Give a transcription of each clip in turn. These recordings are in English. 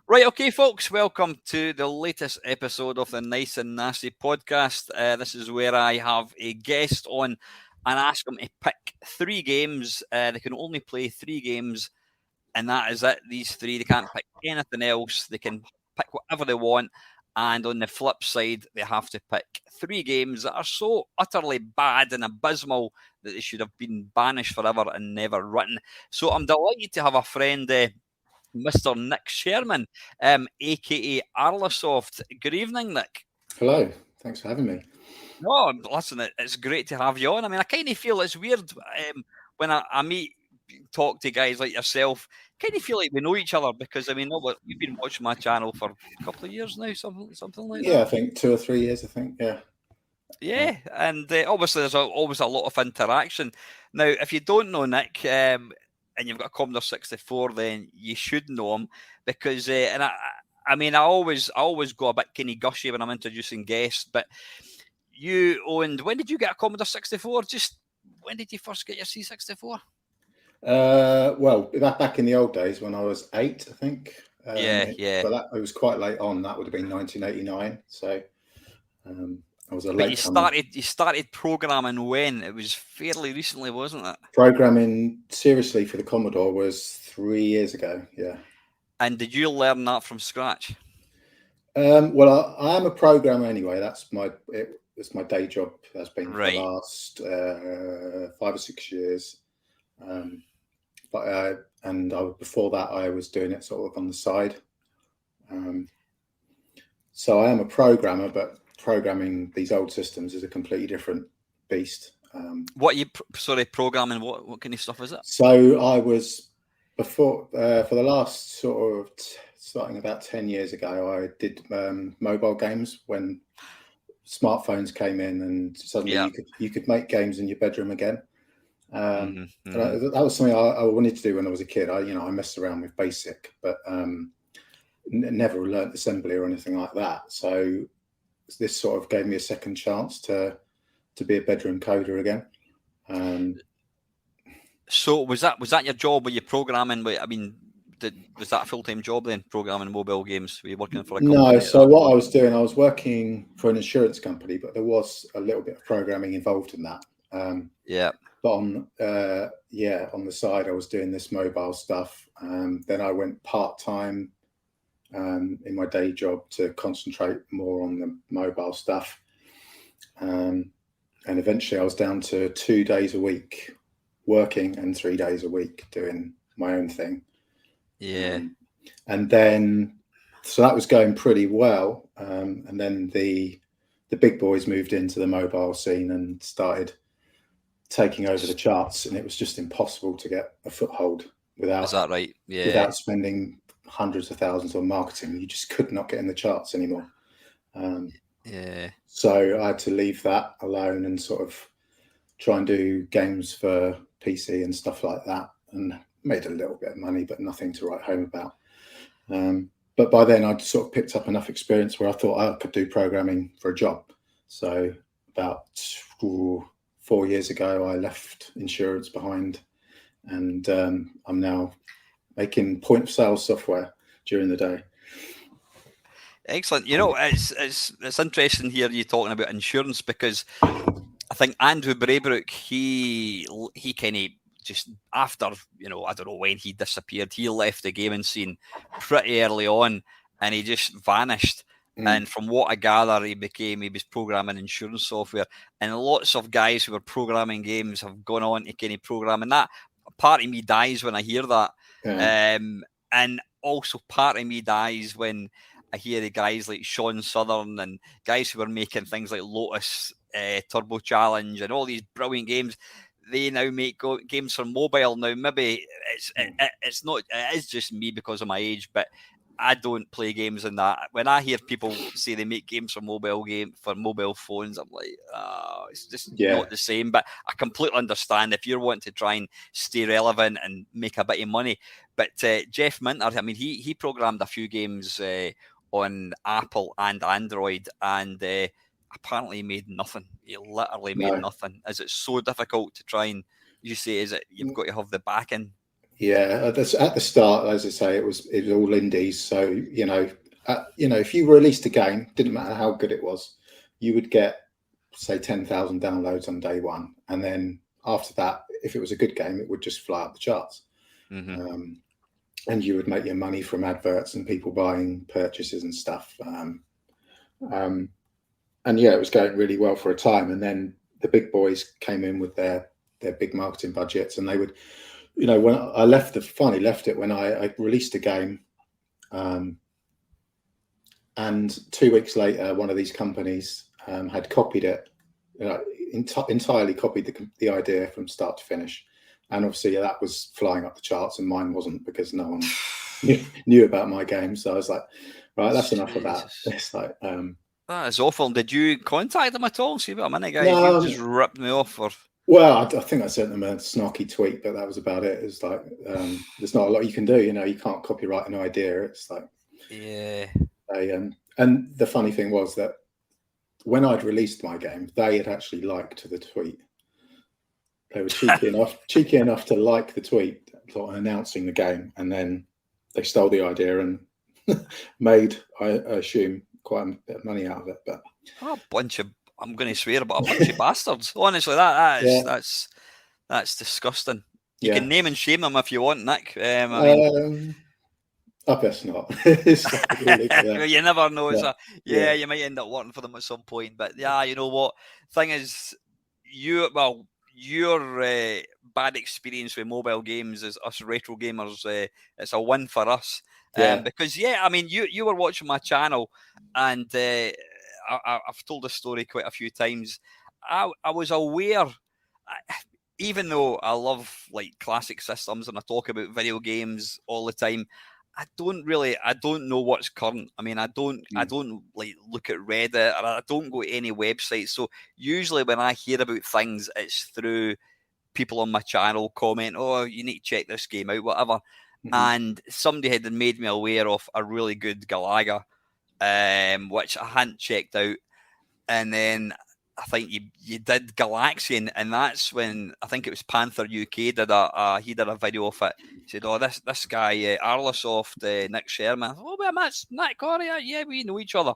Right, okay, folks, welcome to the latest episode of the Nice and Nasty podcast. This is where I have a guest on and ask them to pick three games. They can only play three games, and that is it. These three, they can't pick anything else. They can pick whatever they want. And on the flip side, they have to pick three games that are so utterly bad and abysmal that they should have been banished forever and never written. So I'm delighted to have a friend. Mr Nick Sherman, aka Arlasoft. Good evening, Nick. Hello, thanks for having me. No, listen, it's great to have you on. I mean, I kind of feel it's weird when I meet, talk to guys like yourself. Kind of feel like we know each other because I mean, you've been watching my channel for a couple of years now, something like that. Yeah, I think 2 or 3 years. I think, yeah. Yeah, and obviously there's always a lot of interaction. Now, if you don't know Nick, and you've got a Commodore 64, then you should know him because, and I mean, I always go a bit kind of gushy when I'm introducing guests, but you owned. When did you get a Commodore 64? Just when did you first get your C64? Well, back in the old days when I was 8, I think. Yeah. But it was quite late on. That would have been 1989. So I was a late comer. You started programming when? It was fairly recently, wasn't it? Programming seriously for the Commodore was 3 years ago. Yeah. And did you learn that from scratch? Well, I am a programmer anyway. It's my day job. That's been for Right. the last 5 or 6 years. Before that, I was doing it sort of on the side. So I am a programmer, but programming these old systems is a completely different beast. What are you programming? What kind of stuff is it? So I was before for the last sort of starting about 10 years ago, I did mobile games when smartphones came in, and suddenly you could make games in your bedroom again. That was something I wanted to do when I was a kid. I messed around with BASIC, but never learnt assembly or anything like that. So this sort of gave me a second chance to be a bedroom coder again. So was that your job? Were you programming? I mean, was that a full-time job then, programming mobile games? Were you working for a company? No, so what I was doing, I was working for an insurance company, but there was a little bit of programming involved in that. But on the side, I was doing this mobile stuff. Then I went part-time in my day job to concentrate more on the mobile stuff. And eventually I was down to 2 days a week working and 3 days a week doing my own thing. And then, so that was going pretty well. And then the big boys moved into the mobile scene and started taking over the charts, and it was just impossible to get a foothold without. Is that right? Yeah. Without spending hundreds of thousands on marketing, you just could not get in the charts anymore. So I had to leave that alone and sort of try and do games for PC and stuff like that, and made a little bit of money, but nothing to write home about. But by then I'd sort of picked up enough experience where I thought I could do programming for a job. So about 4 years ago, I left insurance behind, and I'm now making point of sale software during the day. Excellent. It's interesting here you talking about insurance, because I think Andrew Braybrook, he kind of just after, I don't know when he disappeared, he left the gaming scene pretty early on and he just vanished. And from what I gather, he was programming insurance software, and lots of guys who were programming games have gone on to kind of program, and that part of me dies when I hear that. And also part of me dies when I hear the guys like Sean Southern and guys who were making things like Lotus, Turbo Challenge and all these brilliant games. They now make games for mobile. Now, maybe it's not, it is just me because of my age, but I don't play games in that. When I hear people say they make games for mobile phones, I'm like, it's just not the same. But I completely understand if you're wanting to try and stay relevant and make a bit of money. But Jeff Minter, I mean, he programmed a few games on Apple and Android, and apparently he made nothing. He literally made nothing. Is it so difficult to try and, you say, is it you've got to have the backing? Yeah, at the start, as I say, it was all indies. So if you released a game, didn't matter how good it was, you would get say 10,000 downloads on day one, and then after that, if it was a good game, it would just fly up the charts. And you would make your money from adverts and people buying purchases and stuff. And yeah, it was going really well for a time. And then the big boys came in with their big marketing budgets, and they would, when I finally left it when I released a game, and 2 weeks later, one of these companies had copied it, entirely copied the idea from start to finish. And obviously that was flying up the charts, and mine wasn't, because no one knew about my game. So I was like, right, that's enough of that. It's like, that is awful. Did you contact them at all? See what a minute, guys, no, you just ripped me off. Well, I think I sent them a snarky tweet, but that was about it. It's like, there's not a lot you can do. You can't copyright an idea. It's like, yeah. And the funny thing was that when I'd released my game, they had actually liked the tweet. They were cheeky enough to like the tweet, sort of announcing the game, and then they stole the idea and made, I assume, quite a bit of money out of it. But a bunch of, I'm going to swear, but a bunch of bastards. Honestly, that's disgusting. You can name and shame them if you want, Nick. I best not. You never know. You might end up working for them at some point. But yeah, you know what? Thing is, your bad experience with mobile games is us retro gamers. It's a win for us. Because you were watching my channel, and I've told this story quite a few times. I was aware, even though I love like classic systems and I talk about video games all the time, I don't know what's current. I mean, I don't like look at Reddit, or I don't go to any websites. So usually when I hear about things, it's through people on my channel comment, "Oh, you need to check this game out," whatever. And somebody had made me aware of a really good Galaga, which I hadn't checked out. And then I think you did Galaxian, and that's when I think it was Panther UK did a video of it. He said, "Oh, this guy Arlasoft, Nick Sherman." "Oh, well, that's Nick. Oh, yeah, we know each other."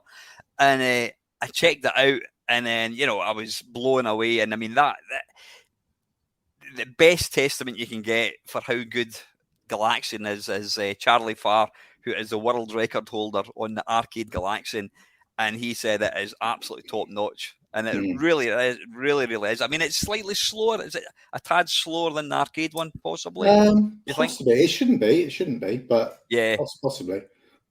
And I checked it out, and then I was blown away. And I mean that the best testament you can get for how good Galaxian is Charlie Farr, who is the world record holder on the arcade Galaxian, and he said it is absolutely top notch. And it really is, really is. I mean, it's slightly slower. Is it a tad slower than the arcade one, possibly? Possibly. It shouldn't be, but yeah, possibly.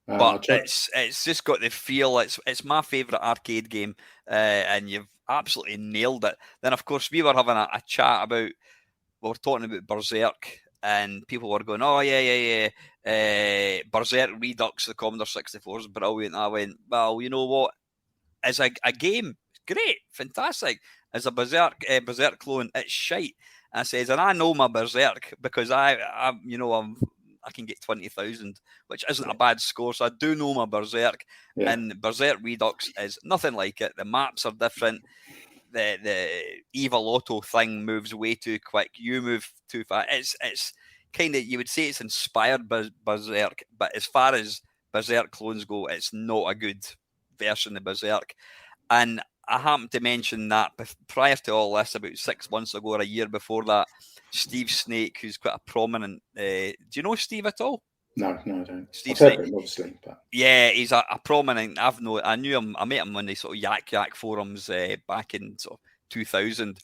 But it's just got the feel. It's my favourite arcade game, and you've absolutely nailed it. Then, of course, we were having a chat about. We were talking about Berserk, and people were going, "Oh yeah. Berserk Redux, the Commodore 64 is brilliant." I went, "Well, you know what? As a game, great, fantastic. As a Berserk clone, it's shite." I says, and I know my Berserk because I can get 20,000, which isn't a bad score. So I do know my Berserk, and Berserk Redux is nothing like it. The maps are different. The Evil Auto thing moves way too quick. You move too fast. It's kind of, you would say it's inspired by Berserk, but as far as Berserk clones go, it's not a good version of Berserk. And I happened to mention that prior to all this, about 6 months ago or a year before that, Steve Snake, who's quite a prominent... do you know Steve at all? No, I don't. Steve Snake, obviously. But... Yeah, he's a prominent... I knew him. I met him on the sort of Yak forums back in sort of 2000.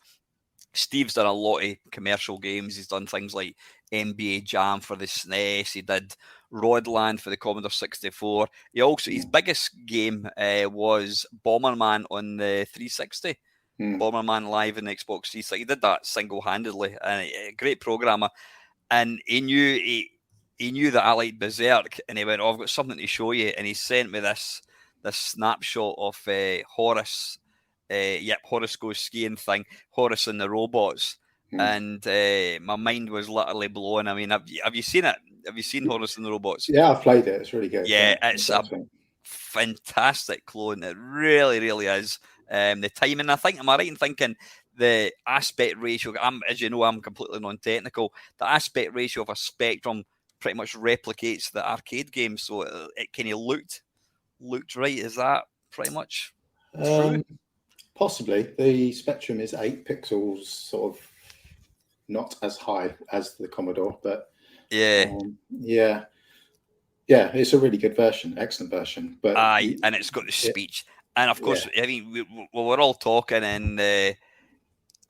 Steve's done a lot of commercial games. He's done things like NBA Jam for the SNES. He did Rodland for the Commodore 64. He also, his biggest game was Bomberman on the 360. Bomberman Live in the Xbox 360. He did that single-handedly, and a great programmer. And he knew that I liked Berserk, and he went, "Oh, I've got something to show you." And he sent me this snapshot of Horace. Horace Goes Skiing thing, Horace and the Robots. And my mind was literally blown. I mean, have you seen it? Have you seen Horace and the Robots? Yeah, I've played it. It's really good. Yeah, it's a fantastic clone. It really, really is. the timing. I think, am I right in thinking the aspect ratio? As you know, I'm completely non-technical. The aspect ratio of a Spectrum pretty much replicates the arcade game, so it kind of looked right. Is that pretty much true? Possibly. The Spectrum is 8 pixels, sort of not as high as the Commodore, but yeah, it's a really good version, excellent version. But and it's got the speech, and of course, I mean, we were all talking, and I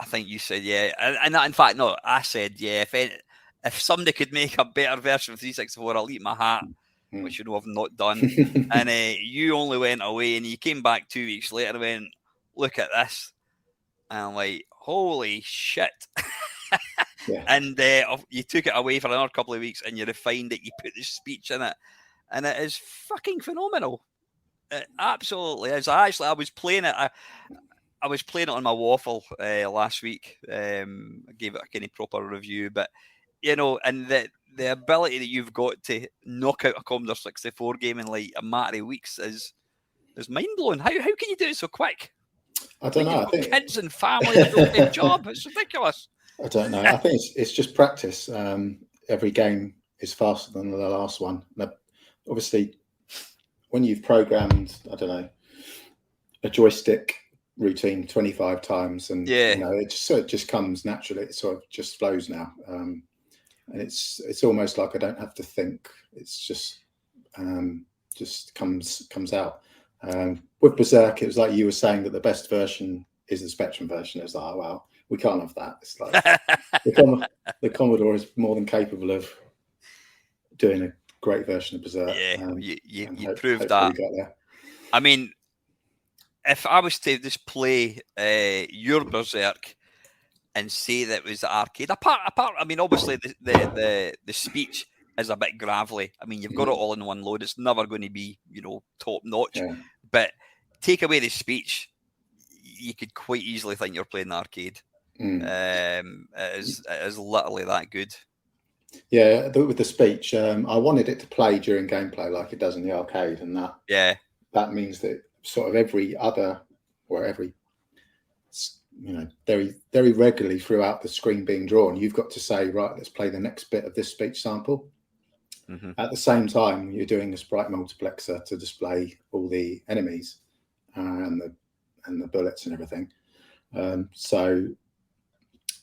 think you said and in fact, no, I said if somebody could make a better version of 364, I'll eat my hat, which I've not done. And you only went away, and you came back 2 weeks later and went, look at this, and I'm like, holy shit. And you took it away for another couple of weeks, and you refined it, you put the speech in it, and it is fucking phenomenal. It absolutely is. I was playing it. I was playing it on my waffle last week. I gave it a kind of proper review, but and the ability that you've got to knock out a Commodore 64 game in like a matter of weeks is mind blowing. How can you do it so quick? I don't know. I think kids and family and a full-time job. It's ridiculous. I don't know. I think it's just practice. Every game is faster than the last one. Now, obviously, when you've programmed, I don't know, a joystick routine 25 times, and it just comes naturally. It sort of just flows now, and it's almost like I don't have to think. It's just comes out. With Berserk, it was like you were saying that the best version is the Spectrum version. It's like, oh, wow, we can't have that. It's like the Commodore is more than capable of doing a great version of Berserk. You proved that. We got there. I mean, if I was to just play your Berserk and say that it was the arcade, apart, I mean, obviously the speech is a bit gravelly. I mean, you've got it all in one load. It's never going to be, top notch. Yeah. But take away the speech, you could quite easily think you're playing the arcade. It is literally that good. Yeah, with the speech, I wanted it to play during gameplay like it does in the arcade, and that means that sort of every very, very regularly throughout the screen being drawn, you've got to say, right, let's play the next bit of this speech sample. Mm-hmm. At the same time, you're doing a sprite multiplexer to display all the enemies and the bullets and everything. So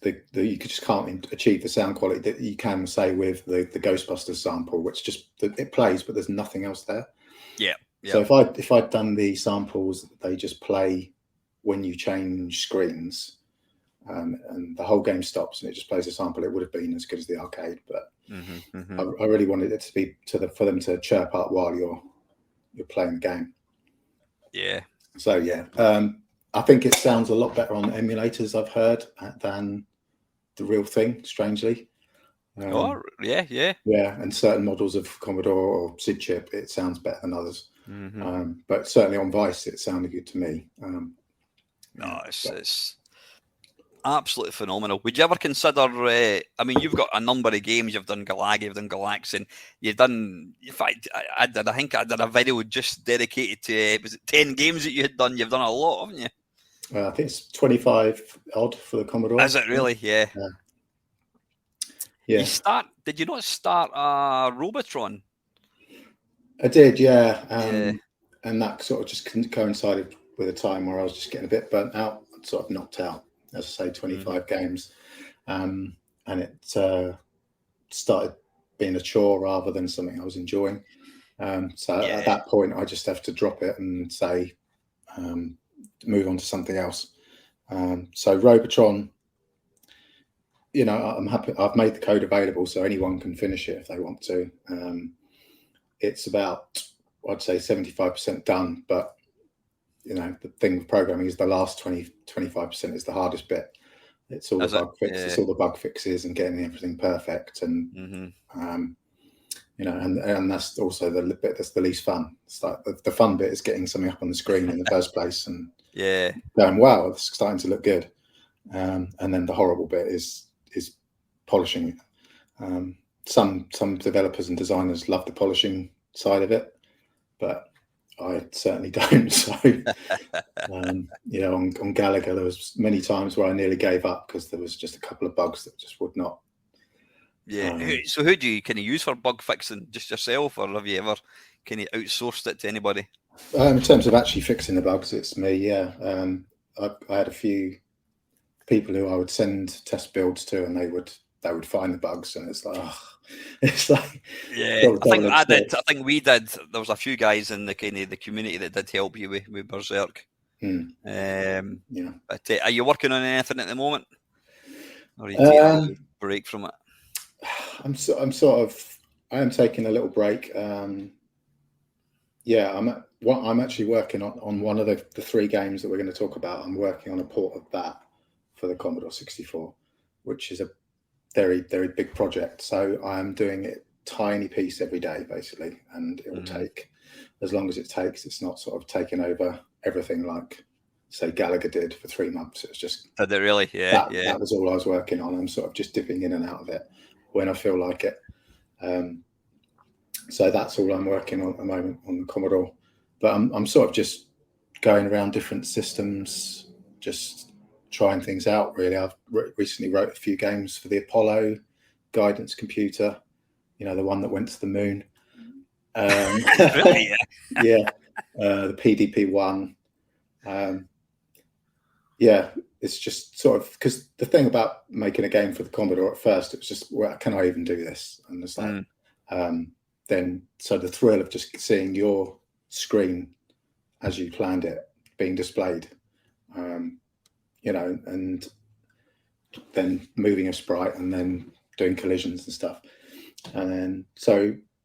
you just can't achieve the sound quality that you can say with the Ghostbusters sample, which just it plays, but there's nothing else there. Yeah. So if I'd done the samples, they just play when you change screens, and the whole game stops and it just plays a sample, it would have been as good as the arcade. But I really wanted it to be for them to chirp up while you're playing the game. Yeah. So I think it sounds a lot better on emulators, I've heard, than the real thing. Strangely. Yeah. And certain models of Commodore or SID chip, it sounds better than others. But certainly on Vice, it sounded good to me. It's absolutely phenomenal. Would you ever consider? I mean, you've got a number of games. You've done Galaga, you've done Galaxian, you've done. In fact, I think I did a video just dedicated to. Was it 10 games that you had done? You've done a lot, haven't you? I think it's 25 odd for the Commodore. Is it really? Yeah. Did you not start Robotron? I did, yeah. And that sort of just coincided with a time where I was just getting a bit burnt out, sort of knocked out, as I say, 25 games. And it started being a chore rather than something I was enjoying. So at that point, I just have to drop it and say, move on to something else. So Robotron, I'm happy. I've made the code available so anyone can finish it if they want to. It's about, I'd say, 75% done, but the thing with programming is the last 25% is the hardest bit. It's all the bug fixes, it's all the bug fixes and getting everything perfect, and and that's also the bit that's the least fun. It's like the fun bit is getting something up on the screen in the first place and going, wow, it's starting to look good. And then the horrible bit is polishing it. Some developers and designers love the polishing side of it, but I certainly don't. So, on Gallagher, there was many times where I nearly gave up because there was just a couple of bugs that just would not. Yeah. So who do you kind of use for bug fixing? Just yourself, or have you ever kind of outsourced it to anybody? In terms of actually fixing the bugs, it's me. Yeah, I had a few people who I would send test builds to, and they would find the bugs, and it's like, yeah. I think we did. There was a few guys in the kind of the community that did help you with Berserk. Yeah. But are you working on anything at the moment, or are you taking a break from it? I am taking a little break. Yeah, I'm actually working on one of the 3 games that we're going to talk about. I'm working on a port of that for the Commodore 64, which is a very, very big project. So I'm doing it tiny piece every day, basically, and it will take as long as it takes. It's not sort of taking over everything like, say, Gallagher did for 3 months. It's just did it really? Yeah, that was all I was working on. I'm sort of just dipping in and out of it when I feel like it. So that's all I'm working on at the moment on the Commodore. But I'm sort of just going around different systems, just trying things out, really. I've recently wrote a few games for the Apollo guidance computer, the one that went to the moon. Really? Yeah. The PDP-1. Yeah, it's just sort of, because the thing about making a game for the Commodore at first, it was just, well, can I even do this? And it's like, so the thrill of just seeing your screen as you planned it being displayed, and then moving a sprite and then doing collisions and stuff. And then,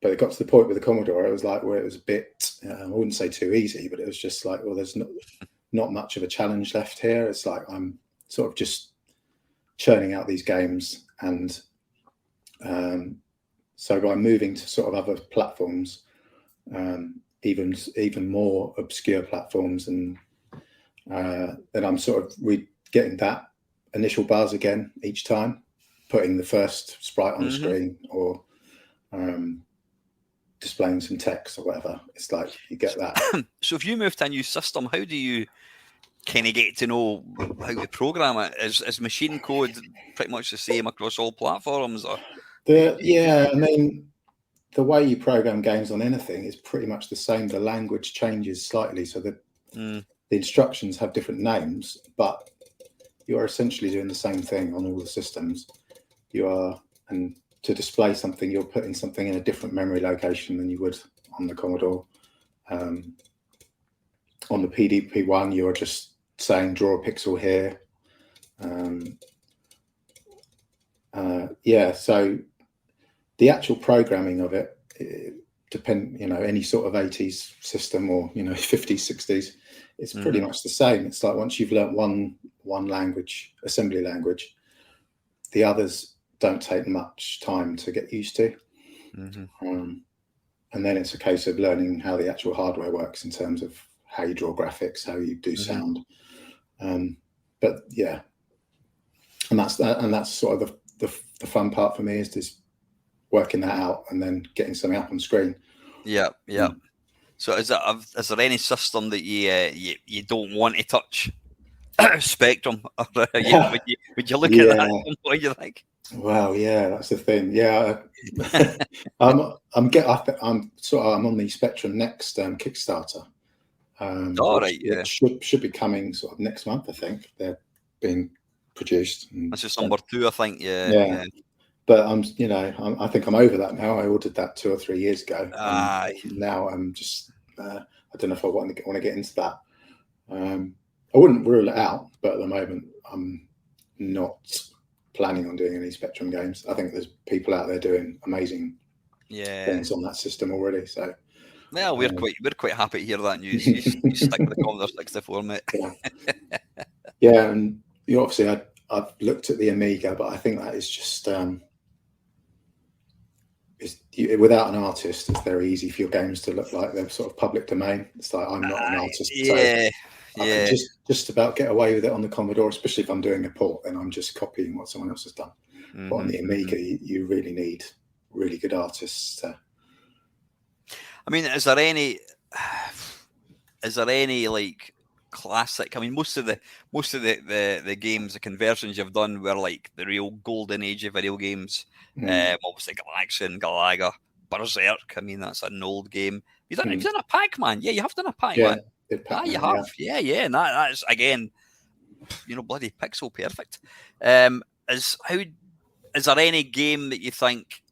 but it got to the point with the Commodore, it was like, where it was a bit, I wouldn't say too easy, but it was just like, well, there's not much of a challenge left here. It's like, I'm sort of just churning out these games. And so by moving to sort of other platforms, even more obscure platforms, and then I'm sort of getting that initial buzz again each time, putting the first sprite on the screen, or displaying some text or whatever. It's like you get that. So if you move to a new system, how do you kind of get to know how to program it? Is machine code pretty much the same across all platforms? Or I mean, the way you program games on anything is pretty much the same. The language changes slightly, so the instructions have different names, but you're essentially doing the same thing on all the systems. And to display something, you're putting something in a different memory location than you would on the Commodore. On the PDP-1, you're just saying draw a pixel here. So the actual programming of it, any sort of 80s system or 50s, 60s, it's pretty much the same. It's like once you've learnt one language, assembly language, the others don't take much time to get used to. And then it's a case of learning how the actual hardware works in terms of how you draw graphics, how you do sound. But yeah, and that's sort of the fun part for me, is just working that out and then getting something up on screen. Yeah. So is there any system that you don't want to touch? Spectrum? Or, would you look at that? What do you think? Well, yeah, that's the thing. Yeah, I'm on the Spectrum Next Kickstarter. It should be coming sort of next month. I think they're being produced. This is number 2, I think. Yeah. But I think I'm over that now. I ordered that 2 or 3 years ago. Now I'm just, I don't know if I want to get into that. I wouldn't rule it out, but at the moment I'm not planning on doing any Spectrum games. I think there's people out there doing amazing things on that system already. So well, we're quite happy to hear that news. You stick with the Commodore 64, mate. Yeah, and obviously I've looked at the Amiga, but I think that is just without an artist, it's very easy for your games to look like they're sort of public domain. It's like, I'm not an artist, so I can just about get away with it on the Commodore, especially if I'm doing a port, then I'm just copying what someone else has done. But on the Amiga, you really need really good artists. I mean, is there any is there any like classic? I mean, most of the games, the conversions you've done were like the real golden age of video games. Obviously, Galaxian, Galaga, Berserk. I mean, that's an old game. Have you done a Pac-Man? Yeah, you have done a Pac-Man. Yeah, you have. Yeah. And that's again, bloody pixel perfect. Is there any game that you think,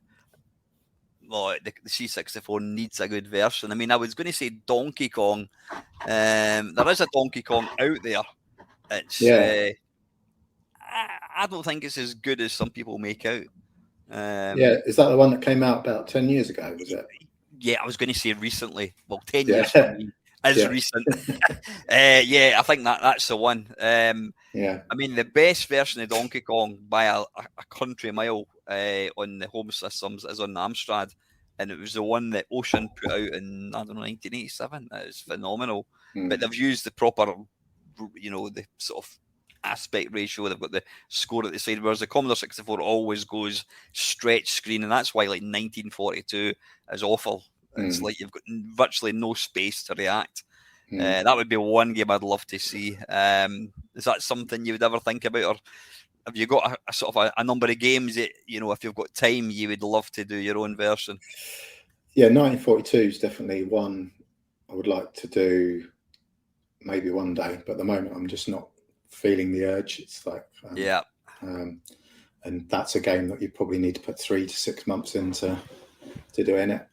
well, the C64 needs a good version? I mean, I was going to say Donkey Kong. There is a Donkey Kong out there. It's I don't think it's as good as some people make out. Is that the one that came out about 10 years ago? Was it? Yeah, I was going to say recently. Well, 10 years for me is recent. I think that's the one. I mean, the best version of Donkey Kong by a country mile on the home systems is on the Amstrad, and it was the one that Ocean put out in, I don't know, 1987. It's phenomenal. But they've used the proper, the sort of aspect ratio. They've got the score at the side, whereas the Commodore 64 always goes stretch screen, and that's why like 1942 is awful. It's like you've got virtually no space to react. That would be one game I'd love to see. Is that something you would ever think about, or have you got a sort of a number of games that, if you've got time, you would love to do your own version? Yeah, 1942 is definitely one I would like to do maybe one day, but at the moment I'm just not feeling the urge. It's like and that's a game that you probably need to put 3 to 6 months into doing it.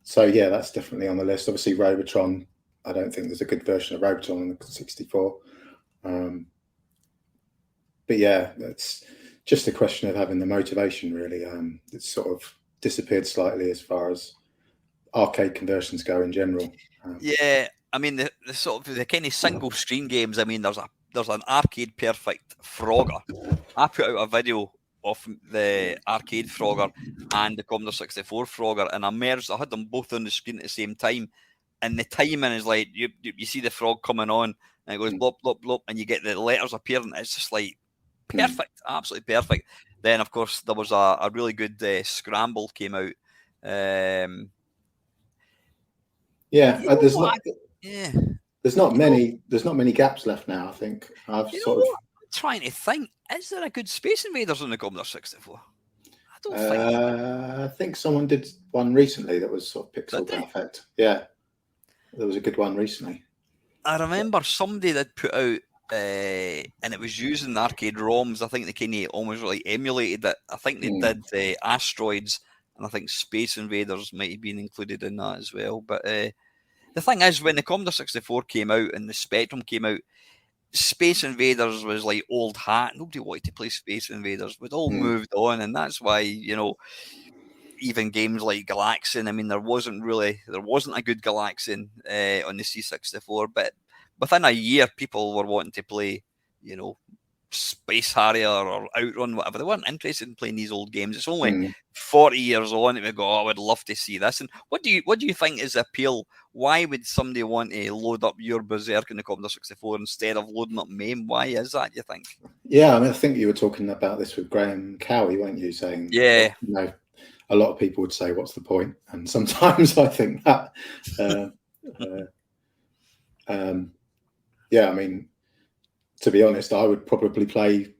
So yeah, that's definitely on the list. Obviously Robotron, I don't think there's a good version of Robotron on the 64. But yeah, that's just a question of having the motivation, really. It's sort of disappeared slightly as far as arcade conversions go in general. I mean, the sort of the kind of single screen games. I mean, there's an arcade perfect Frogger. I put out a video of the arcade Frogger and the Commodore 64 Frogger, and I had them both on the screen at the same time, and the timing is like you see the frog coming on, and it goes blop blop blop, and you get the letters appearing. It's just like perfect, absolutely perfect. Then of course there was a really good Scramble came out. There's not many gaps left now. I think I'm trying to think. Is there a good Space Invaders on the Commodore 64? I don't think. I think someone did one recently that was sort of pixel perfect. Yeah, there was a good one recently. I remember somebody that put out, and it was using arcade ROMs. I think they kind of almost really emulated it. I think they did Asteroids, and I think Space Invaders might have been included in that as well. But the thing is, when the Commodore 64 came out and the Spectrum came out, Space Invaders was like old hat. Nobody wanted to play Space Invaders. We'd all moved on, and that's why, even games like Galaxian, I mean, there wasn't a good Galaxian on the C64, but within a year, people were wanting to play, Space Harrier or Outrun, whatever. They weren't interested in playing these old games. It's only 40 years on that we go, I would love to see this. And what do you think is the appeal? Why would somebody want to load up your Berserk in the Commodore 64 instead of loading up MAME? Why is that, you think? Yeah, I mean, I think you were talking about this with Graham Cowie, weren't you? Saying, a lot of people would say, what's the point? And sometimes I think that, I mean, to be honest, I would probably play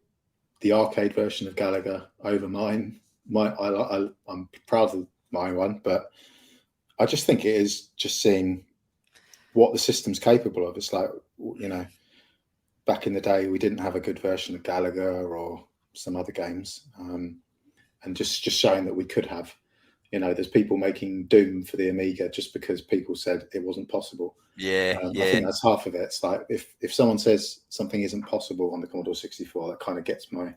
the arcade version of Galaga over mine. I'm proud of my one, but I just think it is just seeing what the system's capable of. It's like, back in the day, we didn't have a good version of Galaga or some other games, and just showing that we could have. There's people making Doom for the Amiga just because people said it wasn't possible. I think that's half of it. It's like if someone says something isn't possible on the Commodore 64, that kind of gets my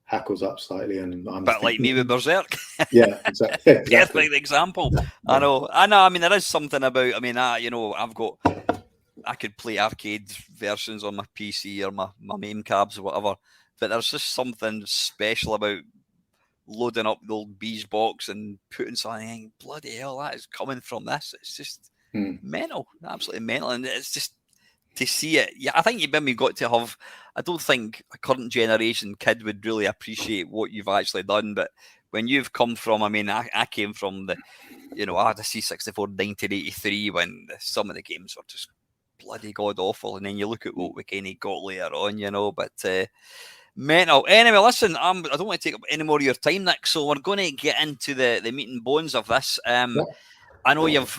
hackles up slightly. And I'm but like me with Berserk. Yeah, exactly. Perfect example. Yeah. I know. I mean, there is something about. I mean, I could play arcade versions on my PC or my MAME cabs or whatever, but there's just something special about loading up the old Bees box and putting something in. Bloody hell, that is coming from this. It's just mental, absolutely mental. And it's just to see it. Yeah, I think you maybe got to have. I don't think a current generation kid would really appreciate what you've actually done. But when you've come from, I mean, I came from the you know, I had a C64 1983 when some of the games were just bloody god awful, and then you look at what we kind of got later on, you know. But mental. Anyway, listen, I don't want to take up any more of your time, Nick. So we're going to get into the meat and bones of this. I know you've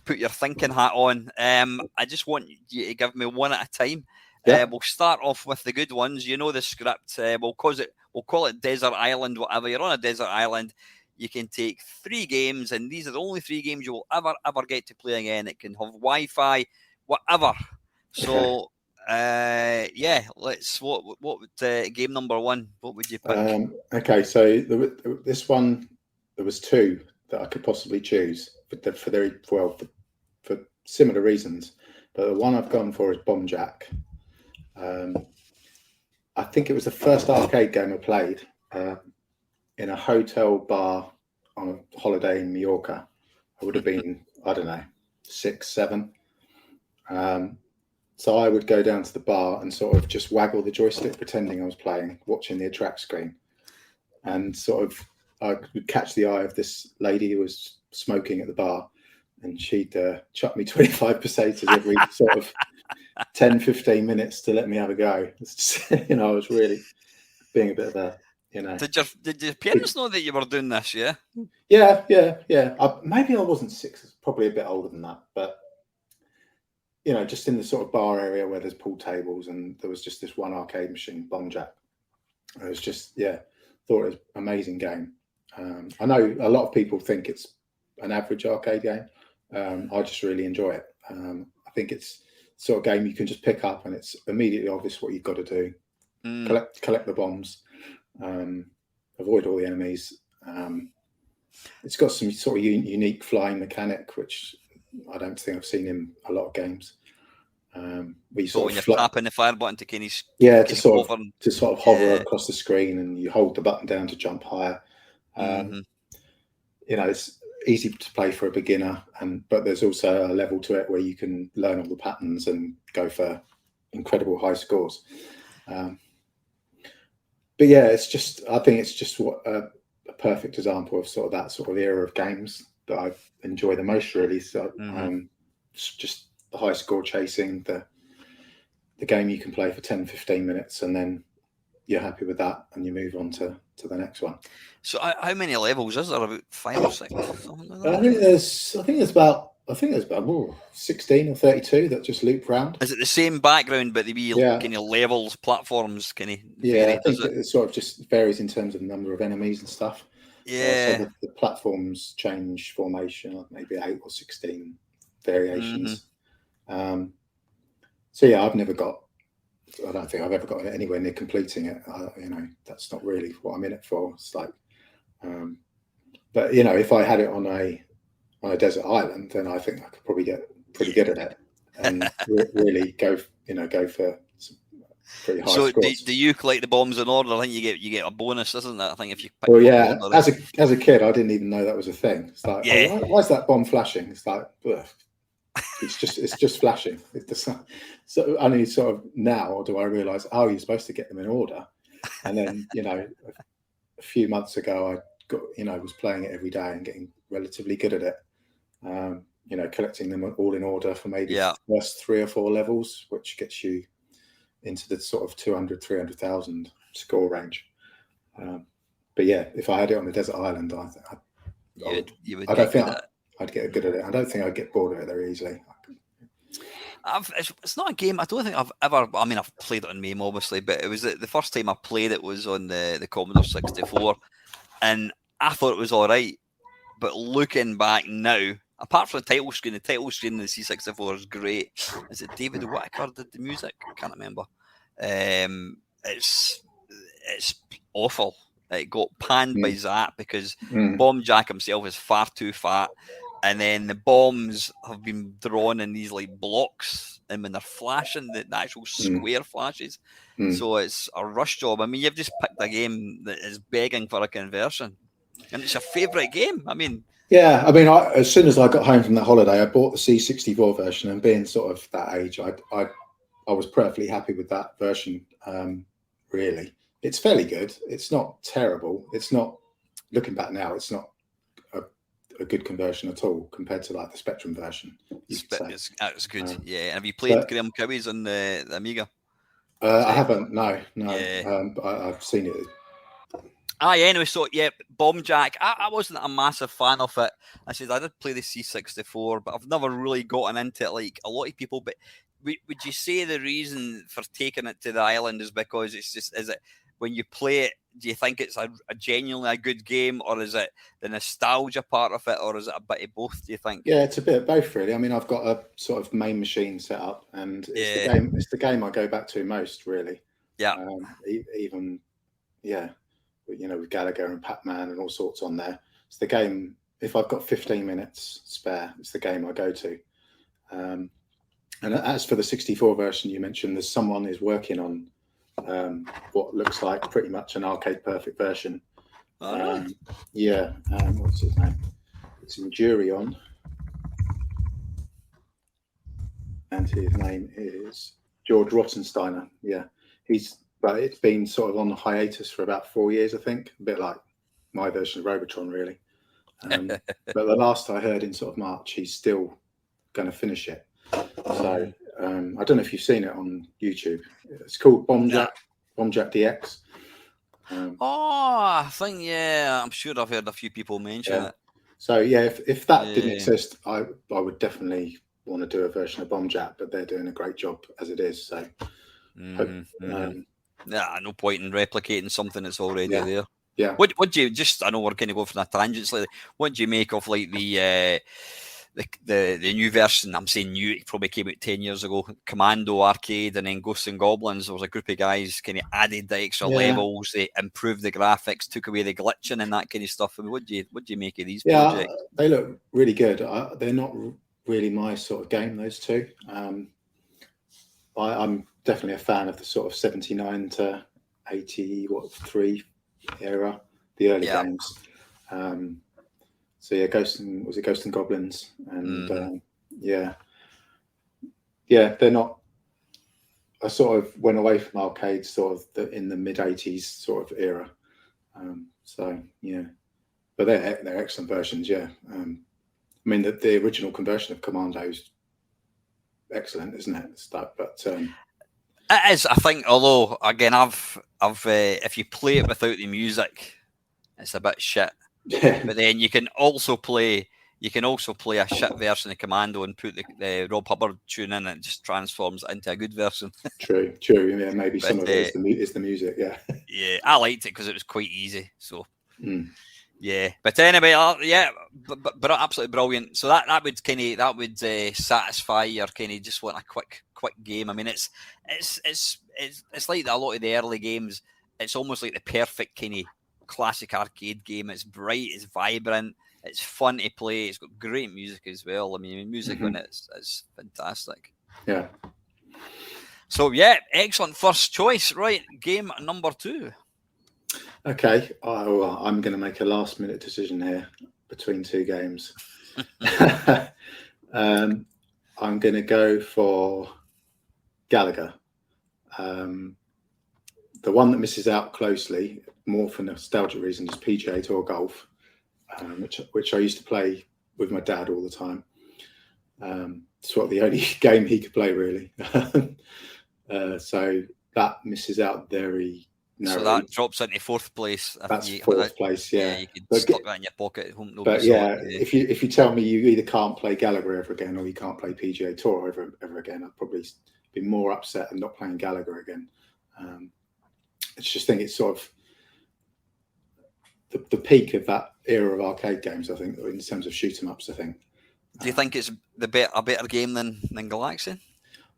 put your thinking hat on. I just want you to give me one at a time. We'll start off with the good ones. You know the script. We'll call it Desert Island, whatever. You're on a desert island. You can take 3 games, and these are the only 3 games you will ever get to play again. It can have Wi-Fi, whatever. So, let's. What would game number 1? What would you pick? Okay, so this one, there was 2 that I could possibly choose for similar reasons, but the one I've gone for is Bomb Jack. I think it was the first arcade game I played in a hotel bar on a holiday in Mallorca. I would have been, I don't know, 6, 7. So I would go down to the bar and sort of just waggle the joystick, pretending I was playing, watching the attract screen, and sort of I would catch the eye of this lady who was smoking at the bar, and she'd chuck me 25 pesetas every sort of 10, 15 minutes to let me have a go. I was really being a bit of a, Did your parents know that you were doing this? Yeah. Maybe I wasn't 6, probably a bit older than that, but just in the sort of bar area where there's pool tables, and there was just this one arcade machine, Bomb Jack. It was just, thought it was an amazing game. I know a lot of people think it's an average arcade game. I just really enjoy it. I think it's the sort of game you can just pick up, and it's immediately obvious what you've got to do. Collect the bombs, avoid all the enemies. It's got some sort of unique flying mechanic, which I don't think I've seen in a lot of games. When you're tapping the fire button to kind of to sort of hover across the screen, and you hold the button down to jump higher. It's easy to play for a beginner, but there's also a level to it where you can learn all the patterns and go for incredible high scores. But yeah, I think it's just what a perfect example of sort of that sort of era of games that I enjoy the most, really. So just the high score chasing, the game you can play for 10, 15 minutes, and then you're happy with that, and you move on to the next one. So how many levels is there? About 5 or 6? Something like that? I think there's about 16 or 32 that just loop round. Is it the same background, but they be kind of levels, platforms, kind of? Yeah, I think it sort of just varies in terms of the number of enemies and stuff. Yeah. So the platforms change formation, maybe 8 or 16 variations. So yeah, I don't think I've ever got anywhere near completing it. That's not really what I'm in it for. It's like, but if I had it on a desert island, then I think I could probably get pretty good at it, and really go for some pretty high scores. So do you collect the bombs in order? I think you get a bonus, isn't that? I think if you pick order, as a kid, I didn't even know that was a thing. It's like, why is that bomb flashing? It's like, ugh. It's just flashing. So only sort of now do I realise, you're supposed to get them in order. And then a few months ago, I was playing it every day and getting relatively good at it. Collecting them all in order for maybe the first 3 or 4 levels, which gets you into the sort of 200,000 score range. But yeah, if I had it on a desert island, I'd get good at it. I don't think I'd get bored of it very easily. It's not a game. I don't think I've ever. I mean, I've played it on MAME, obviously, but it was the first time I played it was on the Commodore 64, and I thought it was all right. But looking back now, apart from the title screen in the C64 is great. Is it David Whittaker did the music? I can't remember. It's awful. It got panned by Zap because Bomb Jack himself is far too fat. And then the bombs have been drawn in these like blocks, and when they're flashing, the actual square flashes. So it's a rush job. I mean, you've just picked a game that is begging for a conversion, and it's your favourite game. I mean, as soon as I got home from that holiday, I bought the C64 version, and being sort of that age, I was perfectly happy with that version. Really, it's fairly good. It's not terrible. It's not, looking back now, it's not a good conversion at all compared to like the Spectrum version. It's good. Yeah. Have you played Graham Cowie's on the Amiga? I haven't. No. Yeah. But I've seen it. Anyway, so Bomb Jack. I wasn't a massive fan of it. I did play the C64, but I've never really gotten into it like a lot of people. But would you say the reason for taking it to the island is because it's just, is it when you play it, do you think it's a genuinely a good game, or is it the nostalgia part of it, or is it a bit of both, do you think? Yeah, it's a bit of both, really. I mean, I've got a sort of main machine set up, and it's the game I go back to most, really. Yeah. Even with Gallagher and Pac-Man and all sorts on there. It's the game, if I've got 15 minutes spare, it's the game I go to. And as for the 64 version you mentioned, there's someone who's working on what looks like pretty much an arcade perfect version. Really? What's his name? It's Endurion. And his name is George Rottensteiner. Yeah. But it's been sort of on hiatus for about 4 years, I think. A bit like my version of Robotron, really. But the last I heard in sort of March, he's still going to finish it. So I don't know if you've seen it on YouTube. It's called Bomb Jack DX. I think, I'm sure I've heard a few people mention it. So, if that didn't exist, I would definitely want to do a version of Bomb Jack, but they're doing a great job as it is. So, no point in replicating something that's already there. Yeah. What do you I know we're kind of going from a tangent slightly. What do you make of like the new version? I'm saying new, it probably came out 10 years ago. Commando Arcade, and then Ghosts and Goblins. There was a group of guys kind of added the extra levels, they improved the graphics, took away the glitching and that kind of stuff. I mean, what do you make of these projects? They look really good. They're not really my sort of game, those two. I'm definitely a fan of the sort of 79 to 83 era, the early games. Ghosts and Goblins, and they're not. I sort of went away from arcades sort of in the mid 80s sort of era. But they're excellent versions. Yeah, I mean the original conversion of Commando is excellent, isn't it? It is, I think. Although again, I've if you play it without the music, it's a bit shit. Yeah. But then you can also play a shit version of Commando and put the Rob Hubbard tune in, and it just transforms it into a good version. True. Yeah, maybe some of it is the music. Yeah. Yeah, I liked it because it was quite easy. So. Yeah, but anyway, but absolutely brilliant. So that would satisfy your kind of just want a quick game. I mean, it's like a lot of the early games. It's almost like the perfect kind of classic arcade game. It's bright, it's vibrant, it's fun to play. It's got great music as well. I mean, music on it is fantastic. Yeah. So excellent first choice. Right, game number 2. Okay, I'm going to make a last-minute decision here between two games. I'm going to go for Gallagher. The one that misses out closely, more for nostalgia reasons, is PGA Tour Golf, which I used to play with my dad all the time. It's the only game he could play, really. So that misses out very. So that drops into 4th place. That's 4th place, yeah. You could stick that in your pocket. If you tell me you either can't play Gallagher ever again or you can't play PGA Tour ever again, I'd probably be more upset and not playing Gallagher again. I just think it's sort of the peak of that era of arcade games, I think, in terms of shoot 'em ups, I think. Do you think it's a better game than Galaxian?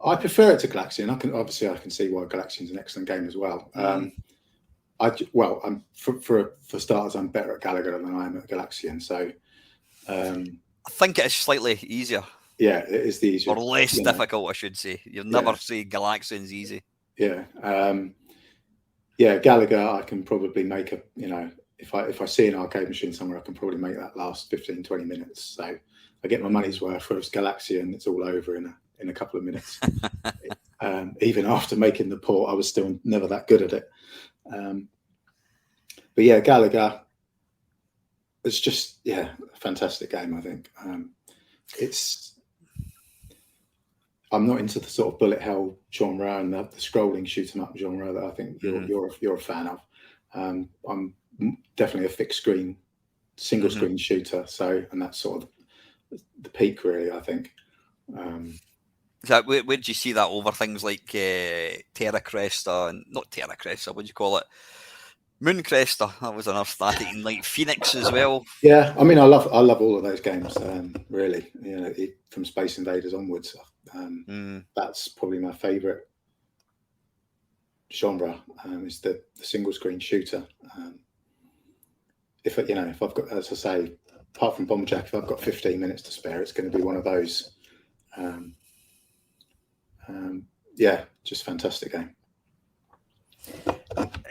I prefer it to Galaxian. I can see why Galaxian's an excellent game as well. For starters, I'm better at Gallagher than I am at Galaxian. So I think it is slightly easier. Yeah, it is the easier, or less difficult, I should say. You'll never say Galaxian's easy. Yeah, Gallagher, I can probably make if I see an arcade machine somewhere, I can probably make that last 15, 20 minutes. So I get my money's worth. Whereas Galaxian, it's all over in a couple of minutes. Even after making the port, I was still never that good at it. But yeah, Gallagher, it's just a fantastic game. I think I'm not into the sort of bullet hell genre and the scrolling shoot 'em up genre that I think you're a fan of. I'm definitely a fixed screen, single screen shooter. So, and that's sort of the peak, really, I think. So where did you see that over things like Terra Cresta and not Terra Cresta? What do you call it? Moon Cresta. That was another static, and like Phoenix as well. Yeah, I mean, I love all of those games. Really, from Space Invaders onwards, that's probably my favourite genre. Is the single screen shooter. If I've got, as I say, apart from Bomb Jack, if I've got 15 minutes to spare, it's going to be one of those. Just fantastic game.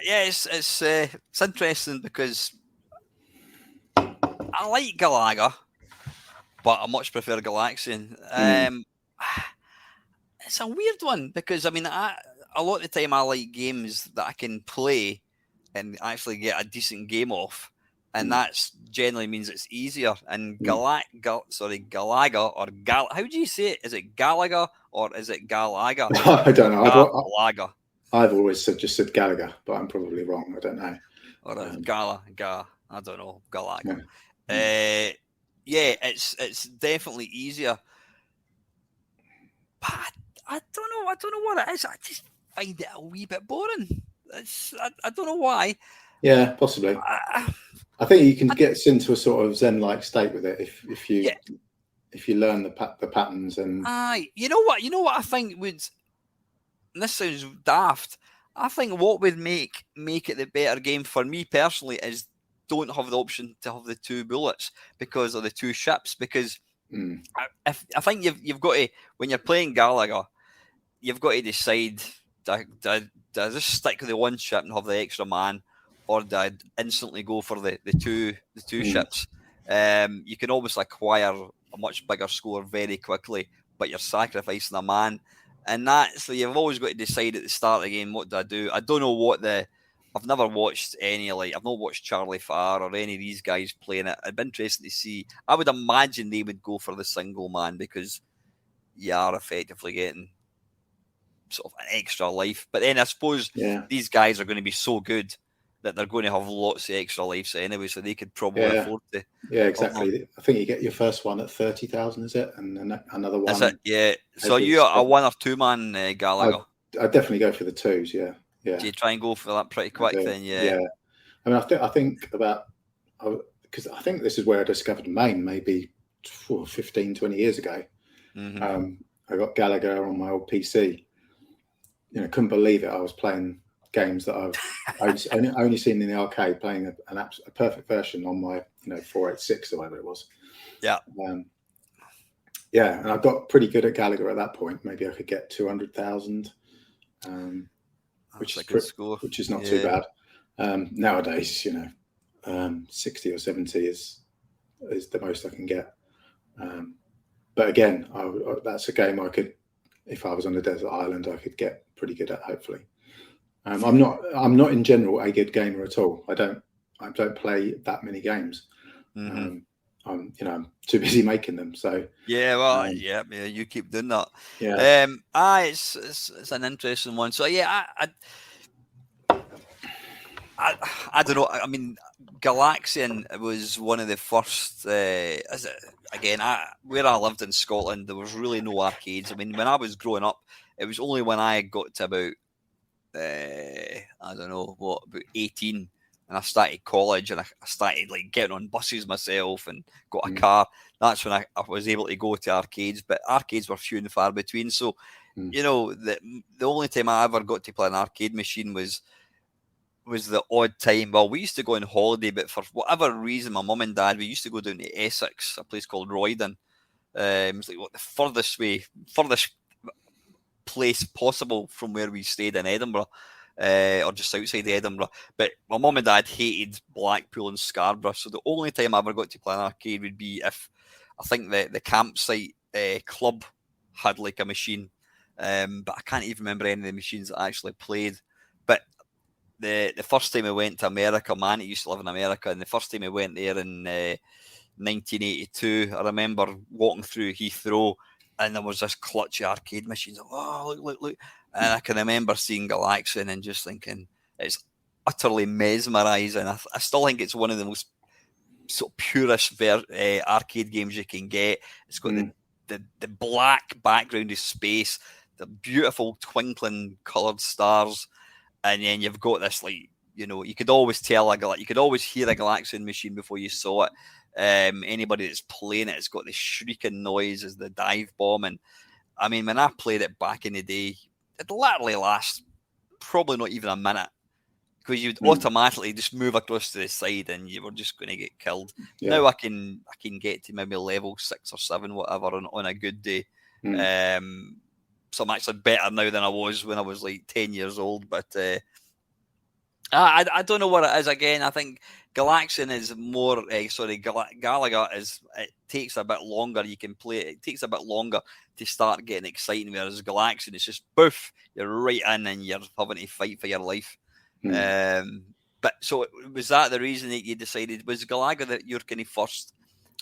Yeah, it's interesting because I like Galaga, but I much prefer Galaxian. It's a weird one because, I mean, a lot of the time I like games that I can play and actually get a decent game off, and that generally means it's easier. And Galaga or how do you say it? Is it Galaga or is it Galaga? I don't know. Galaga. I've always just said Gallagher, but I'm probably wrong. I don't know. Or Galaga. I don't know. Galaga. It's definitely easier. But I don't know. I don't know what it is. I just find it a wee bit boring. I don't know why. Yeah, possibly. I think you can get into a sort of zen-like state with it if you learn the patterns and. You know what I think would. And this sounds daft. I think what would make it the better game for me personally is don't have the option to have the two bullets because of the two ships. Because I think you've got to, when you're playing Galaga, you've got to decide, do I just stick with the one ship and have the extra man, or do I instantly go for the two ships? You can always acquire a much bigger score very quickly, but you're sacrificing a man. And so you've always got to decide at the start of the game, what do I do? I don't know I've never watched any, I've not watched Charlie Farr or any of these guys playing it. It'd be interesting to see. I would imagine they would go for the single man because you are effectively getting sort of an extra life. But then I suppose these guys are going to be so good that they're going to have lots of extra lives anyway, so they could probably afford to. Yeah, exactly. I think you get your first one at 30,000, is it? And then another one. Is it? Yeah. So you are a 1 or 2 man Gallagher? I'd definitely go for the twos. Yeah. Do you try and go for that pretty quick then? Yeah. I mean, I think about, because I think this is where I discovered MAME maybe 15, 20 years ago. I got Gallagher on my old PC. Couldn't believe it. I was playing games that I've only seen in the arcade, playing a perfect version on my 486 or whatever it was. Yeah. And I got pretty good at Gallagher at that point. Maybe I could get 200,000, which is not too bad. Nowadays, 60 or 70 is the most I can get. But again, that's a game I could, if I was on a desert island, I could get pretty good at, hopefully. I'm not in general a good gamer at all. I don't play that many games. I'm too busy making them. So you keep doing that. It's an interesting one. So I don't know. I mean, Galaxian was one of the first. Where I lived in Scotland, there was really no arcades. I mean, when I was growing up, it was only when I got to about about 18, and I started college, and I started getting on buses myself and got a car. That's when I was able to go to arcades, but arcades were few and far between. So, the only time I ever got to play an arcade machine was the odd time. Well, we used to go on holiday, but for whatever reason, my mum and dad, we used to go down to Essex, a place called Roydon. It was the furthest place possible from where we stayed in Edinburgh, or just outside Edinburgh. But my mum and dad hated Blackpool and Scarborough, so the only time I ever got to play an arcade would be if I think the campsite club had a machine, but I can't even remember any of the machines that I actually played. But the first time I went to America, man, I used to live in America, and the first time I went there in 1982, I remember walking through Heathrow, and there was this clutchy arcade machines. Oh, look. And I can remember seeing Galaxian and just thinking, it's utterly mesmerising. I still think it's one of the most sort of purest arcade games you can get. It's got the black background of space, the beautiful twinkling coloured stars, and then you've got this, like, you know, you could always tell you could always hear a Galaxian machine before you saw it. Anybody that's playing it, it's got the shrieking noise as the dive bomb. And I mean, when I played it back in the day, it literally lasts probably not even a minute, because you'd automatically just move across to the side and you were just going to get killed. Yeah. Now I can get to maybe level 6 or 7, whatever, on a good day. So I'm actually better now than I was when I was like 10 years old. But I don't know what it is. Again, I think Galaxian is more, Galaga it takes a bit longer. You can play it. It takes a bit longer to start getting exciting, whereas Galaxian, it's just poof, you're right in and you're having to fight for your life. But so was that the reason that you decided, was Galaga that your kind of first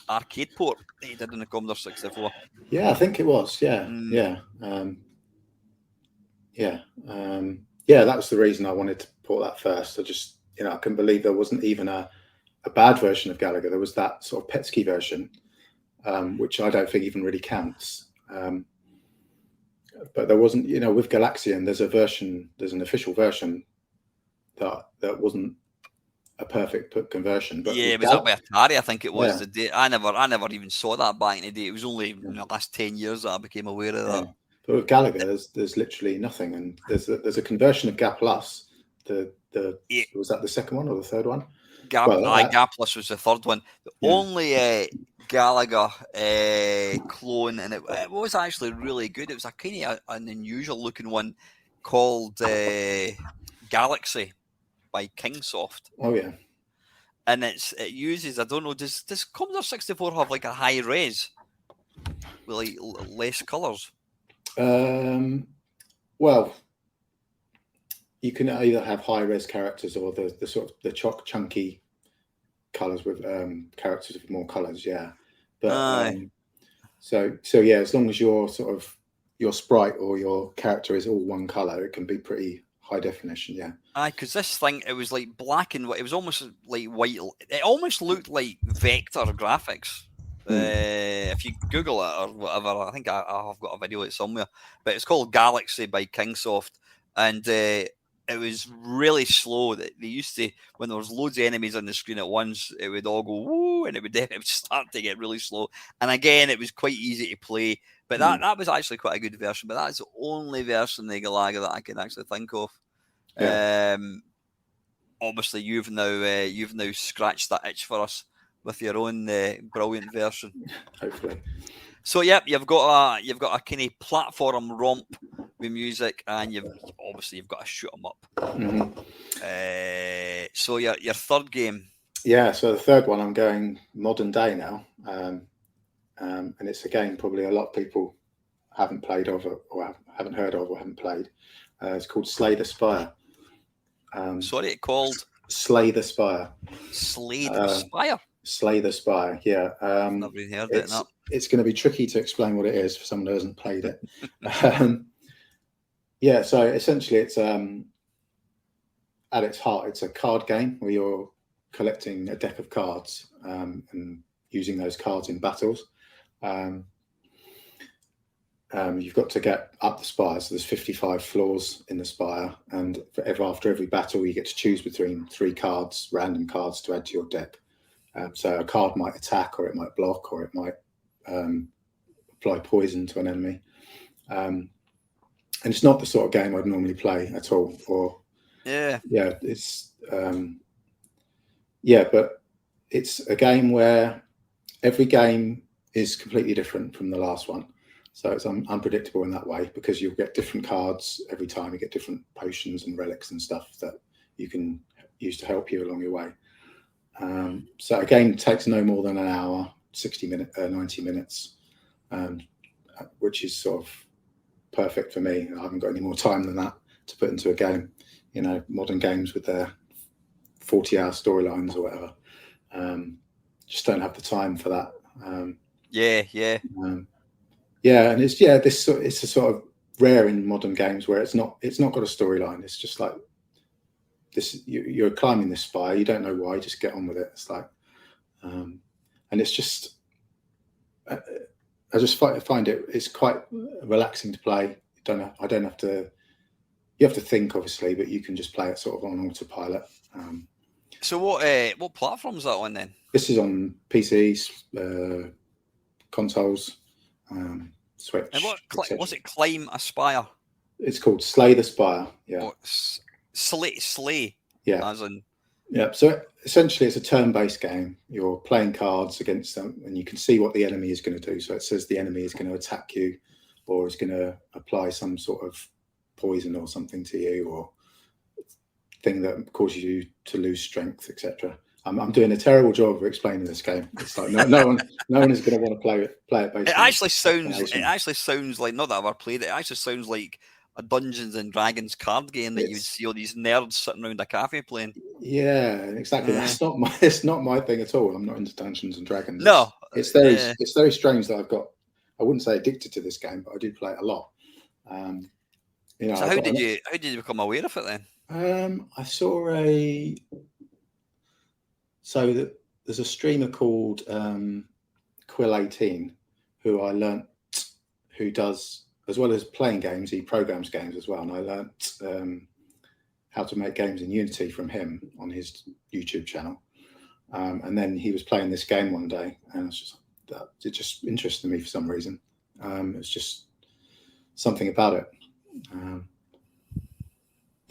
arcade port that you did on the Commodore 64? Yeah, I think it was. Yeah. That was the reason I wanted to port that first. I just, I couldn't believe there wasn't even a bad version of Galaga. There was that sort of Petsky version, which I don't think even really counts. But there wasn't, with Galaxian, there's an official version that wasn't a perfect conversion. But yeah, it was up by Atari, I think it was. Yeah. I never even saw that back in the day. It was only in the last 10 years that I became aware of that. But with Galaga, there's literally nothing, and there's a conversion of Gaplus. Was that the second one or the third one? Gaplus was the third one. The only Galaga clone, and it was actually really good. It was a kind of an unusual looking one called Galaxy by Kingsoft. Oh yeah. And it uses, I don't know, does Commodore 64 have like a high res with like less colours? Well, you can either have high res characters or the sort of the chunky colours with characters with more colours. Yeah, but so yeah, as long as your sprite or your character is all one colour, it can be pretty high definition. Yeah. Because this thing, it was like black and white. It was almost like white. It almost looked like vector graphics. If you Google it or whatever, I think I've got a video of it somewhere. But it's called Galaxy by Kingsoft, and it was really slow. They used to, when there was loads of enemies on the screen at once, it would all go woo, and it would start to get really slow. And again, it was quite easy to play. But that was actually quite a good version. But that's the only version of the Galaga that I can actually think of. Yeah. Obviously, you've now scratched that itch for us with your own brilliant version. Hopefully. So yeah, you've got a kind of platform romp with music, and you've got to shoot them up. Mm-hmm. So your third game. Yeah, so the third one, I'm going modern day now, and it's a game probably a lot of people haven't played of or haven't heard of or haven't played. It's called Slay the Spire. Sorry, it called Slay the Spire. Slay the Spire. Slay the Spire. Yeah. I've never even heard it. No. It's going to be tricky to explain what it is for someone who hasn't played it. Yeah. So essentially, it's at its heart, it's a card game where you're collecting a deck of cards and using those cards in battles. You've got to get up the spire. So there's 55 floors in the spire, and after every battle, you get to choose between 3 cards, random cards, to add to your deck. So a card might attack, or it might block, or it might apply poison to an enemy. And it's not the sort of game I'd normally play at all. It's but it's a game where every game is completely different from the last one. So it's unpredictable in that way, because you'll get different cards every time. You get different potions and relics and stuff that you can use to help you along your way. So a game takes no more than an hour, 90 minutes, which is sort of perfect for me. I haven't got any more time than that to put into a game. You know, modern games with their 40-hour storylines or whatever. Just don't have the time for that. And it's a sort of rare in modern games where it's not got a storyline. It's just like this: you're climbing this spire, you don't know why, you just get on with it. It's like, and it's just, I just find it's quite relaxing to play. I don't have to. You have to think, obviously, but you can just play it sort of on autopilot. So what platform is that on then? This is on PCs, consoles, Switch. And was it Climb Aspire? It's called Slay the Spire. Yeah. Oh, Slay. Yeah. As in. Yeah. So essentially, it's a turn-based game. You're playing cards against them, and you can see what the enemy is going to do. So it says the enemy is going to attack you, or is going to apply some sort of poison or something to you, or thing that causes you to lose strength, etc. I'm doing a terrible job of explaining this game. It's like no one is going to want to play it. Based it actually sounds like, not that I've ever played it. It actually sounds like a Dungeons and Dragons card game that you would see all these nerds sitting around a cafe playing. Yeah, exactly. It's not my thing at all. I'm not into Dungeons and Dragons. No, it's very strange that I wouldn't say addicted to this game, but I do play it a lot. So how did you become aware of it then? I saw there's a streamer called Quill18 who does, as well as playing games, he programs games as well. And I learnt how to make games in Unity from him on his YouTube channel. And then he was playing this game one day, and it just interested me for some reason. It's just something about it.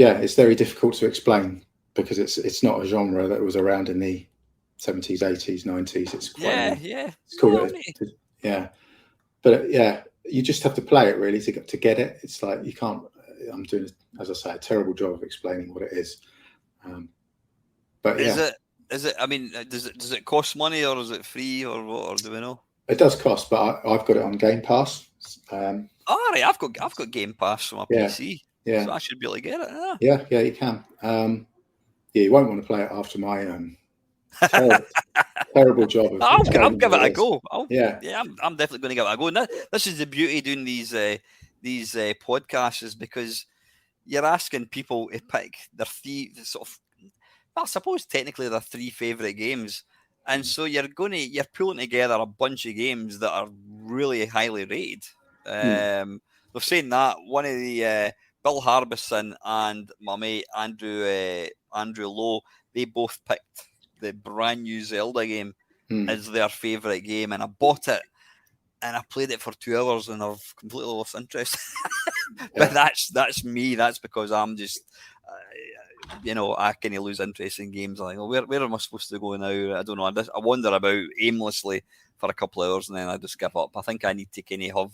It's very difficult to explain because it's not a genre that was around in the 70s, 80s, 90s. It's quite it's cool. But you just have to play it really to get it. It's like you can't. I'm doing, as I say, a terrible job of explaining what it is. But is it? I mean, does it cost money, or is it free, or what? Or do we know? It does cost, but I've got it on Game Pass. All right, I've got Game Pass on my PC. Yeah, so I should be able to get it. Yeah, you can. You won't want to play it after my terrible job. I'll give it a go. I'm definitely going to give it a go. And this is the beauty of doing these podcasts, is because you're asking people to pick their I suppose technically their three favourite games, and so you're pulling together a bunch of games that are really highly rated. We're saying that one of the Bill Harbison and my mate Andrew Lowe, they both picked the brand new Zelda game as their favourite game, and I bought it and I played it for 2 hours and I've completely lost interest. But that's me. That's because I'm just I kind of lose interest in games. I'm like, where am I supposed to go now? I don't know. I wander about aimlessly for a couple of hours and then I just give up. I think I need to kind of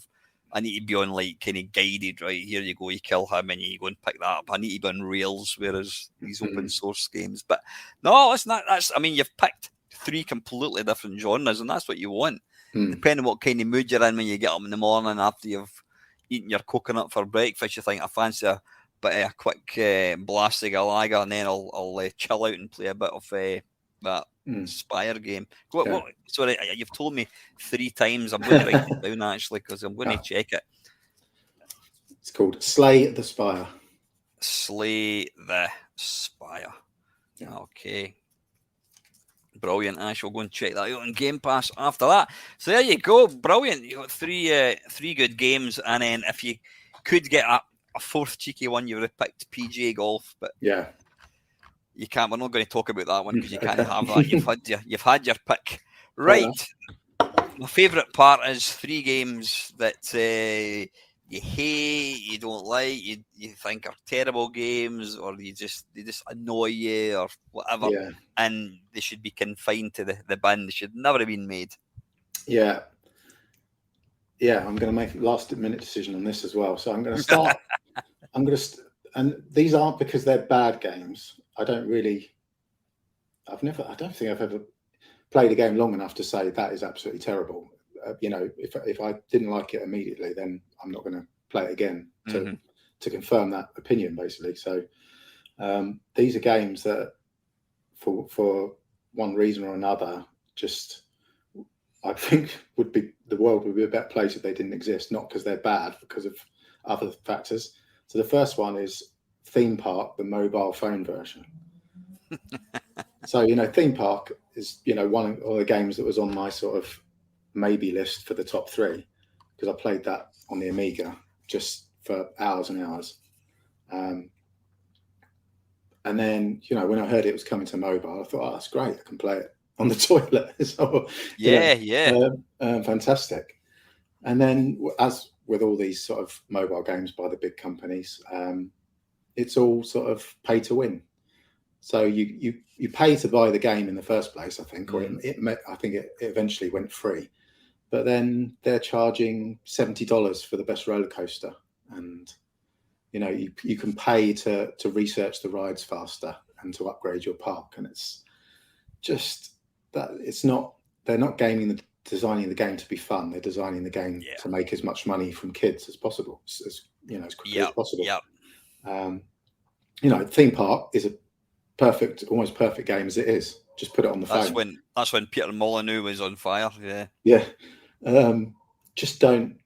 I need to be on like kind of guided, right? Here you go, you kill him and you go and pick that up. I need to be on rails, whereas these open source games. But no, it's not. You've picked three completely different genres, and that's what you want. Depending on what kind of mood you're in when you get up in the morning after you've eaten your coconut for breakfast, you think, I fancy a quick blast of Galaga, and then I'll chill out and play a bit of that Spire game. Sorry, you've told me 3 times. I'm going to write it down actually because I'm going to check it. It's called Slay the Spire. Slay the Spire. Yeah. Okay. Brilliant, Ash. We'll go and check that out on Game Pass after that. So there you go. Brilliant. You got three good games, and then if you could get a fourth cheeky one, you would have picked PGA Golf, but you can't. We're not going to talk about that one because you can't have that. You've had your pick, right? My favourite part is 3 games that you hate, you don't like, you think are terrible games, or they just annoy you or whatever, and they should be confined to the bin. They should never have been made. I'm going to make a last-minute decision on this as well. So I'm going to start. And these aren't because they're bad games. I don't think I've ever played a game long enough to say that is absolutely terrible. If I didn't like it immediately, then I'm not going to play it again to to confirm that opinion, basically. So these are games that, for one reason or another, just I think the world would be a better place if they didn't exist. Not because they're bad, because of other factors. So the first one is Theme Park, the mobile phone version. So Theme Park is one of the games that was on my sort of maybe list for the top 3, because I played that on the Amiga just for hours and hours. And then, when I heard it was coming to mobile, I thought, oh, that's great. I can play it on the toilet. So, fantastic. And then, as with all these sort of mobile games by the big companies, it's all sort of pay to win. So you pay to buy the game in the first place, I think, or I think it eventually went free. But then they're charging $70 for the best roller coaster, and you can pay to research the rides faster and to upgrade your park. And it's just that they're not designing the game to be fun. They're designing the game to make as much money from kids as possible, as quickly as possible. Theme Park is a almost perfect game as it is. Just put it on the phone. That's when Peter Molyneux was on fire. Just don't.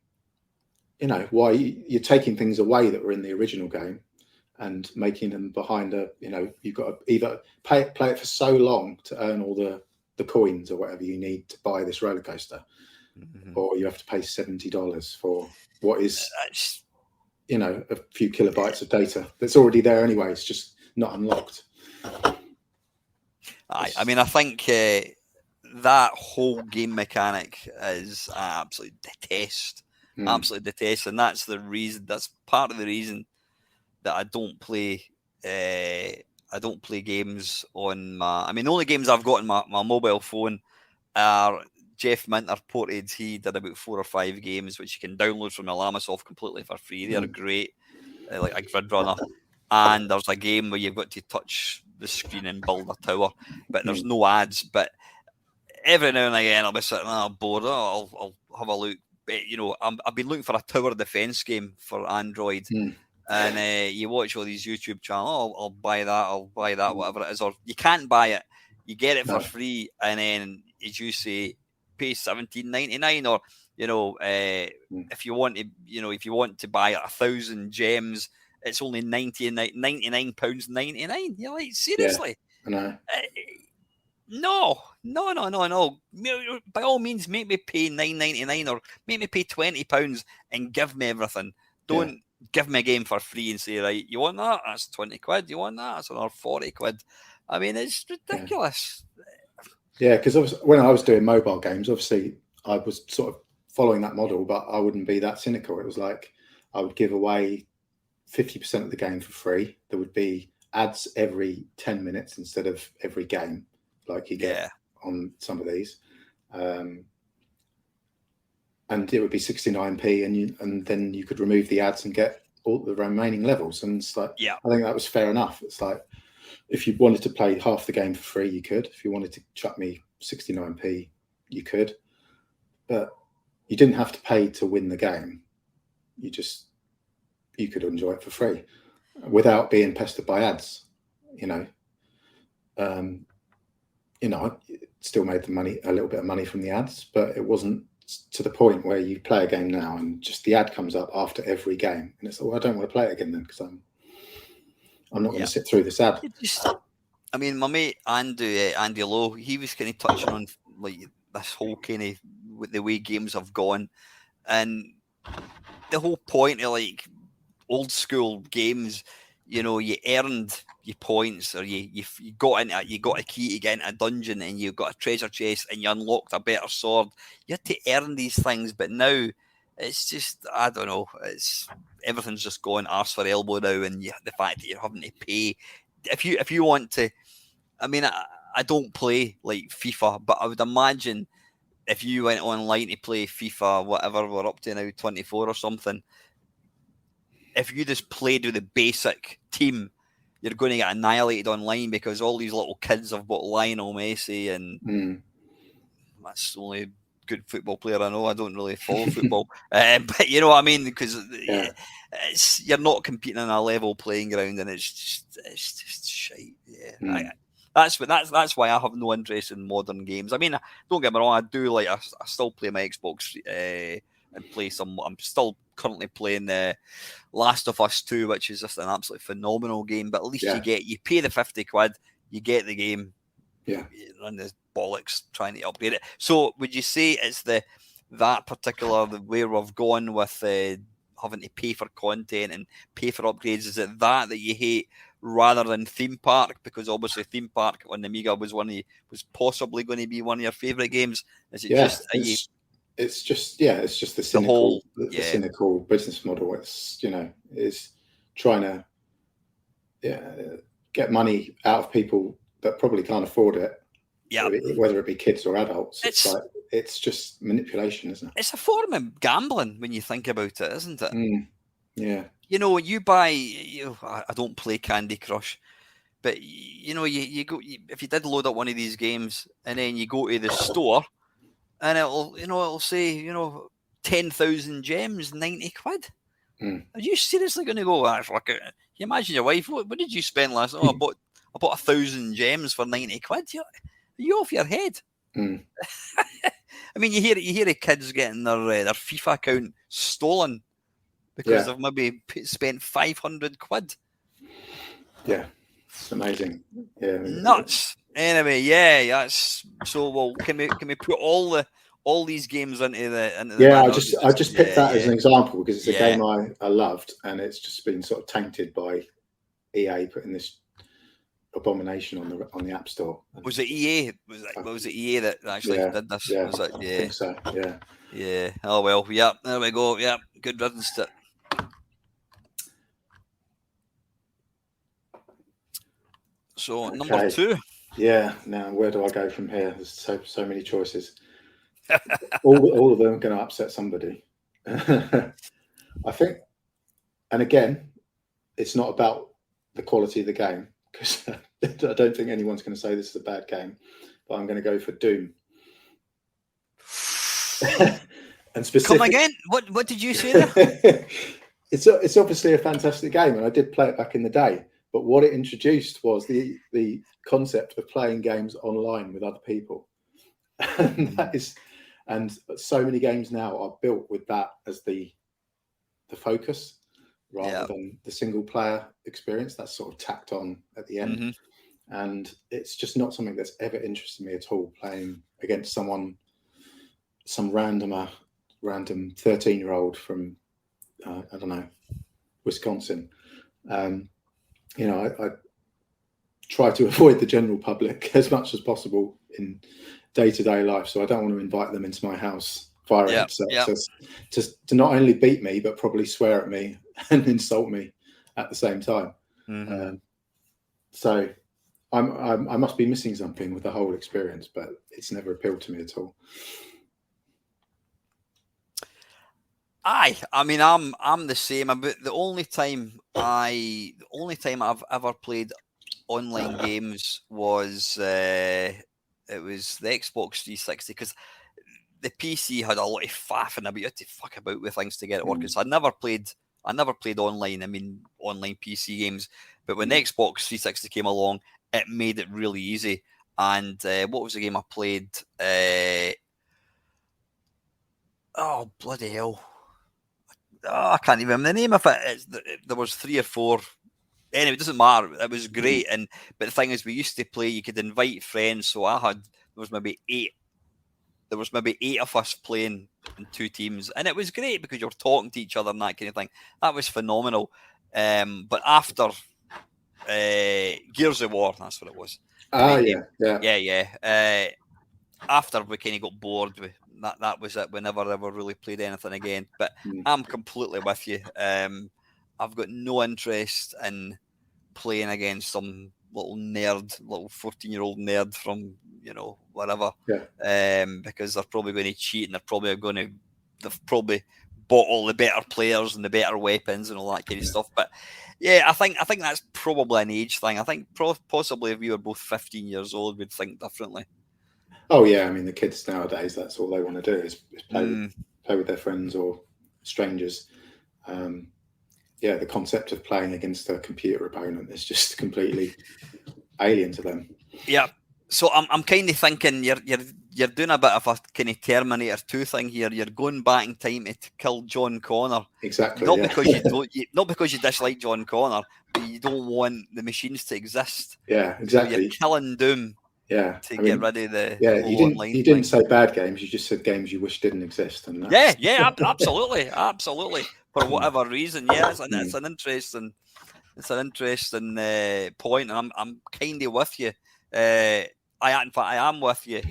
Why you're taking things away that were in the original game and making them behind you've got to either play it for so long to earn all the coins or whatever you need to buy this roller coaster, or you have to pay $70 for what is a few kilobytes of data that's already there anyway. It's just not unlocked. I mean, I think that whole game mechanic is absolutely detest. Absolutely detest, and that's the reason. That's part of the reason that I don't play. I don't play games on my. I mean, the only games I've got on my mobile phone are Jeff Minter ported. He did about 4 or 5 games, which you can download from Arlasoft completely for free. They're great, like a grid runner. And there's a game where you've got to touch the screen and build a tower, but there's no ads. But every now and again, I'll be sitting there bored. I'll have a look. I've been looking for a tower defense game for Android, and you watch all these YouTube channels. I'll buy that, whatever it is. Or you can't buy it; you get it for free, and then, as you say, pay $17.99. Or if you want to buy 1,000 gems, it's only £99.99. You're like, seriously? Yeah, I know. No. By all means, make me pay $9.99 or make me pay £20 and give me everything. Don't give me a game for free and say, right, you want that? That's 20 quid. You want that? That's another 40 quid. I mean, it's ridiculous. Yeah, because when I was doing mobile games, obviously I was sort of following that model, but I wouldn't be that cynical. It was like I would give away 50% of the game for free. There would be ads every 10 minutes instead of every game, like you get on some of these, and it would be 69p, and then you could remove the ads and get all the remaining levels. And it's like, I think that was fair enough. It's like, if you wanted to play half the game for free, you could. If you wanted to chuck me 69p, you could, but you didn't have to pay to win the game. You could enjoy it for free without being pestered by ads. I still made a little bit of money from the ads, but it wasn't to the point where you play a game now and just the ad comes up after every game, and it's, I don't want to play it again then, because I'm not going to sit through this ad. My mate Andy Lowe, he was kind of touching on like this whole kind of the way games have gone, and the whole point of like old school games, you earned your points, or you got into it, you got a key to get into a dungeon, and you got a treasure chest, and you unlocked a better sword. You had to earn these things, but now it's just, I don't know, everything's just going arse for elbow now, and the fact that you're having to pay if you want to. I mean, I don't play like FIFA, but I would imagine if you went online to play FIFA, whatever we're up to now, 24 or something, if you just played with the basic team, you're going to get annihilated online, because all these little kids have bought Lionel Messi, and that's only good football player I know. I don't really follow football, but you know what I mean, because you're not competing on a level playing ground, and it's just shite. Yeah, that's why I have no interest in modern games. I mean, don't get me wrong, I do like I still play my Xbox and play some. I'm still currently playing the Last of Us 2, which is just an absolutely phenomenal game. But at least you pay the £50, you get the game. Yeah, you run the bollocks trying to upgrade it. So would you say it's that particular the way we've gone with having to pay for content and pay for upgrades? Is it that you hate rather than Theme Park? Because obviously Theme Park on the Amiga was possibly going to be one of your favourite games. Is it just it's just the cynical cynical business model. It's is trying to get money out of people that probably can't afford it. Yeah, whether it be kids or adults, it's just manipulation, isn't it? It's a form of gambling when you think about it, isn't it? Yeah. You buy. I don't play Candy Crush, but you go if you did load up one of these games and then you go to the store and it'll say 10,000 gems, £90. Are you seriously going to go? You imagine your wife. What did you spend last? I bought 1,000 gems for £90. Are you off your head? I mean, you hear of kids getting their FIFA account stolen because they've maybe spent £500. Yeah, it's amazing. Yeah, nuts. Anyway, that's so. Well, can we put all these games into the? Yeah, I just picked that as an example because it's a game I loved, and it's just been sort of tainted by EA putting this abomination on the App Store. Was it EA? Was it EA that actually did this? Yeah, was it? I think so. Yeah. Yeah. Oh well. Yeah. There we go. Yeah. Good riddance to it. So number 2. Yeah. Now where do I go from here? There's so many choices. all of them are going to upset somebody. I think, and again, it's not about the quality of the game because I don't think anyone's going to say this is a bad game, but I'm going to go for Doom. And specific. Come again? What did you say there? It's obviously a fantastic game, and I did play it back in the day. But what it introduced was the concept of playing games online with other people, and so many games now are built with that as the focus rather than the single player experience. That's sort of tacked on at the end, and it's just not something that's ever interested me at all. Playing against some random 13-year-old from I don't know, Wisconsin. I try to avoid the general public as much as possible in day-to-day life, so I don't want to invite them into my house via access to not only beat me but probably swear at me and insult me at the same time. So I must be missing something with the whole experience, but it's never appealed to me at all. I mean, I'm the same. But the only time I've ever played online games was it was the Xbox 360 because the PC had a lot of faffing about. You had to fuck about with things to get it working. So I never played online. I mean, online PC games. But when the Xbox 360 came along, it made it really easy. And what was the game I played? Oh bloody hell! I can't even remember the name of it. There was 3 or 4. Anyway, it doesn't matter. It was great. But the thing is, we used to play. You could invite friends. So there was maybe 8 of us playing in 2 teams, and it was great because you were talking to each other and that kind of thing. That was phenomenal. But after Gears of War, that's what it was. After we kind of got bored with that was it. We never ever really played anything again. But I'm completely with you. I've got no interest in playing against some little 14-year-old nerd from whatever. Because they're probably going to cheat and they've probably bought all the better players and the better weapons and all that kind of stuff. But I think that's probably an age thing. I think possibly if we were both 15 years old, we'd think differently. Oh yeah, I mean the kids nowadays, that's all they want to do is play with their friends or strangers. Yeah, the concept of playing against a computer opponent is just completely alien to them. Yeah. So I'm kind of thinking you're doing a bit of a kind of Terminator 2 thing here. You're going back in time to kill John Connor. Exactly. Not because not because you dislike John Connor, but you don't want the machines to exist. Yeah, exactly. So you're killing Doom. Yeah, to get rid of the you online didn't thing. say bad games. You just said games you wish didn't exist. And absolutely. For whatever reason, it's an interesting point, and I'm kind of with you. I am with you.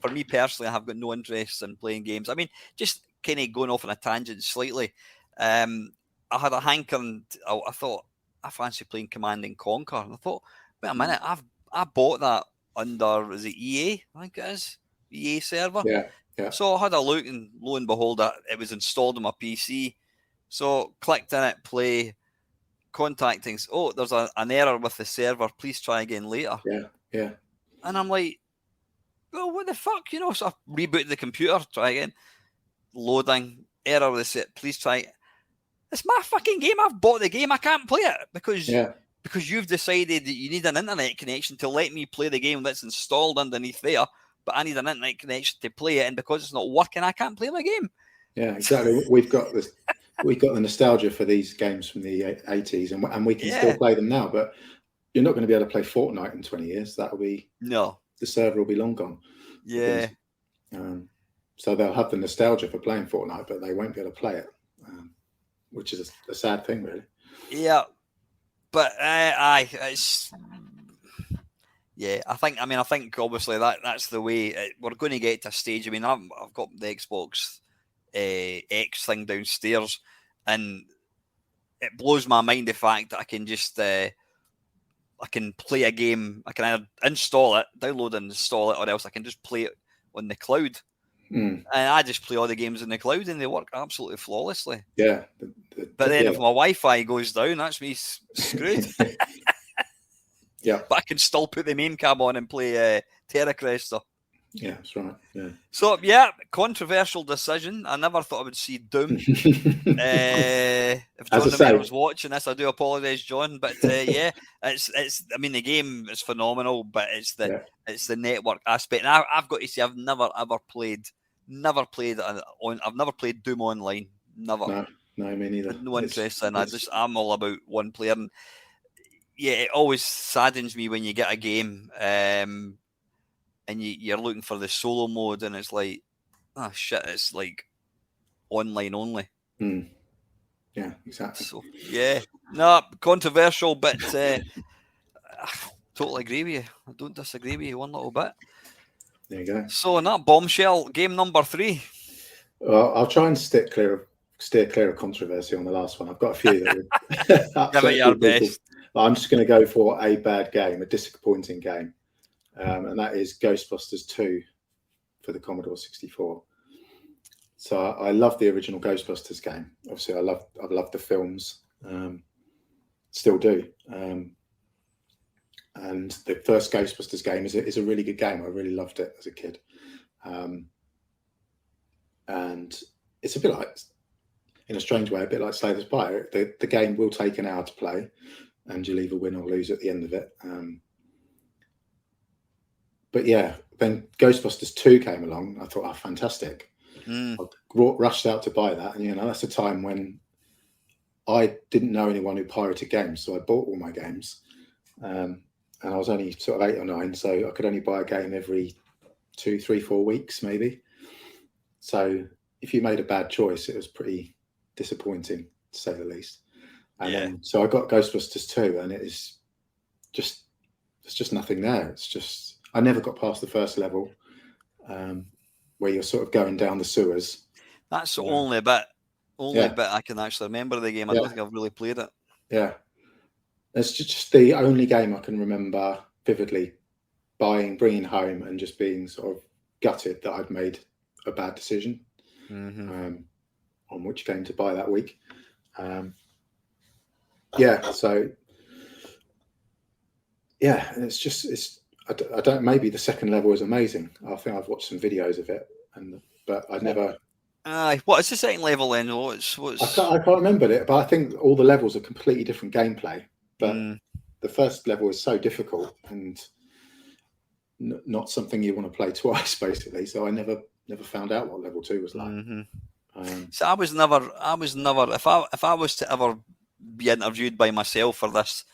For me personally, I have got no interest in playing games. I mean, just kind of going off on a tangent slightly. I had a hankering. I thought I fancy playing Command and Conquer, and I thought, wait a minute, I bought that under, is it EA? I think it is EA server. Yeah. So I had a look, and lo and behold, it was installed on my PC. So clicked in it, play, contacting. Oh, there's an error with the server. Please try again later. Yeah. And I'm like, well, what the fuck, So I rebooted the computer, try again, loading, error with the set. Please try. It's my fucking game. I've bought the game. I can't play it because you've decided that you need an internet connection to let me play the game that's installed underneath there, but I need an internet connection to play it, and because it's not working, I can't play my game. Yeah, exactly. We've got the nostalgia for these games from the 80s, and we can still play them now, but you're not going to be able to play Fortnite in 20 years. That'll be... No. The server will be long gone. Yeah. So they'll have the nostalgia for playing Fortnite, but they won't be able to play it, which is a sad thing, really. Yeah. But it's... Yeah, I think obviously that's the way we're going to get to a stage. I mean, I've got the Xbox X thing downstairs, and it blows my mind the fact that I can just I can play a game. I can either install it, download and install it, or else I can just play it on the cloud. And I just play all the games in the cloud, and they work absolutely flawlessly. Yeah. But then if my Wi-Fi goes down, that's me screwed. Yeah. But I can still put the main cab on and play Terra Cresta. Yeah, that's right. Yeah. So, controversial decision. I never thought I would see Doom. If John Romero was watching this, I do apologise, John. But it's. I mean, the game is phenomenal, but it's the network aspect. And I've got to say, I've never played Doom online. Never. No, me neither. No interest in. I'm all about one player. And it always saddens me when you get a game and you're looking for the solo mode, and it's like, oh shit, it's like online only. Yeah, exactly. So controversial, but I totally agree with you. I don't disagree with you one little bit. There you go. So in that bombshell, game number 3. Well, I'll try and steer clear of controversy on the last one. I've got a few that give it your best. I'm just going to go for a bad game, a disappointing game, and that is Ghostbusters 2 for the Commodore 64. So I love the original Ghostbusters game. Obviously, I've loved the films, still do. And the first Ghostbusters game is a really good game. I really loved it as a kid, and it's a bit like, in a strange way, a bit like Slay the Spire. The game will take an hour to play, and you'll either win or lose at the end of it. But yeah, then Ghostbusters 2 came along. I thought, fantastic. I rushed out to buy that. And, that's a time when I didn't know anyone who pirated games. So I bought all my games. And I was only sort of 8 or 9. So I could only buy a game every 2, 3, 4 weeks, maybe. So if you made a bad choice, it was pretty disappointing, to say the least. And then, so I got Ghostbusters 2, and there's just nothing there. It's just, I never got past the first level, where you're sort of going down the sewers. That's the only bit I can actually remember the game. I don't think I've really played it. Yeah. It's just the only game I can remember vividly bringing home and just being sort of gutted that I'd made a bad decision on which game to buy that week. I don't. Maybe the second level is amazing. I think I've watched some videos of it, but I never. What is the second level then? I can't remember it, but I think all the levels are completely different gameplay. But the first level is so difficult and not something you want to play twice, basically. So I never found out what level 2 was like. So I was never. If I was to ever be interviewed by myself for this,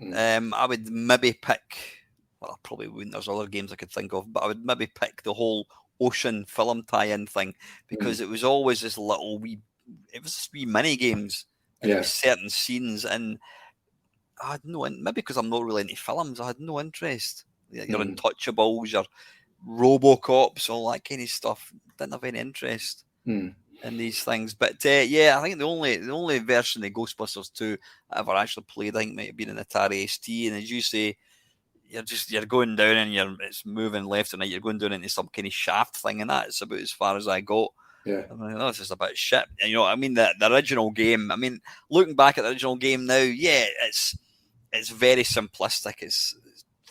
I would maybe pick. Well, I probably wouldn't. There's other games I could think of, but I would maybe pick the whole ocean film tie-in thing because it was always this little wee. It was just wee mini games, and there was certain scenes, and I had no. Maybe because I'm not really into films, I had no interest. Your Untouchables, your RoboCops, all that kind of stuff. Didn't have any interest in these things. But yeah, I think the only version of Ghostbusters 2 I ever actually played, I think, might have been an Atari ST. And as you say, you're going down and it's moving left and right. You're going down into some kind of shaft thing, and that's about as far as I got. Yeah, I mean, this is a bit shit. And, I mean, the original game. I mean, looking back at the original game now, yeah, it's very simplistic. It's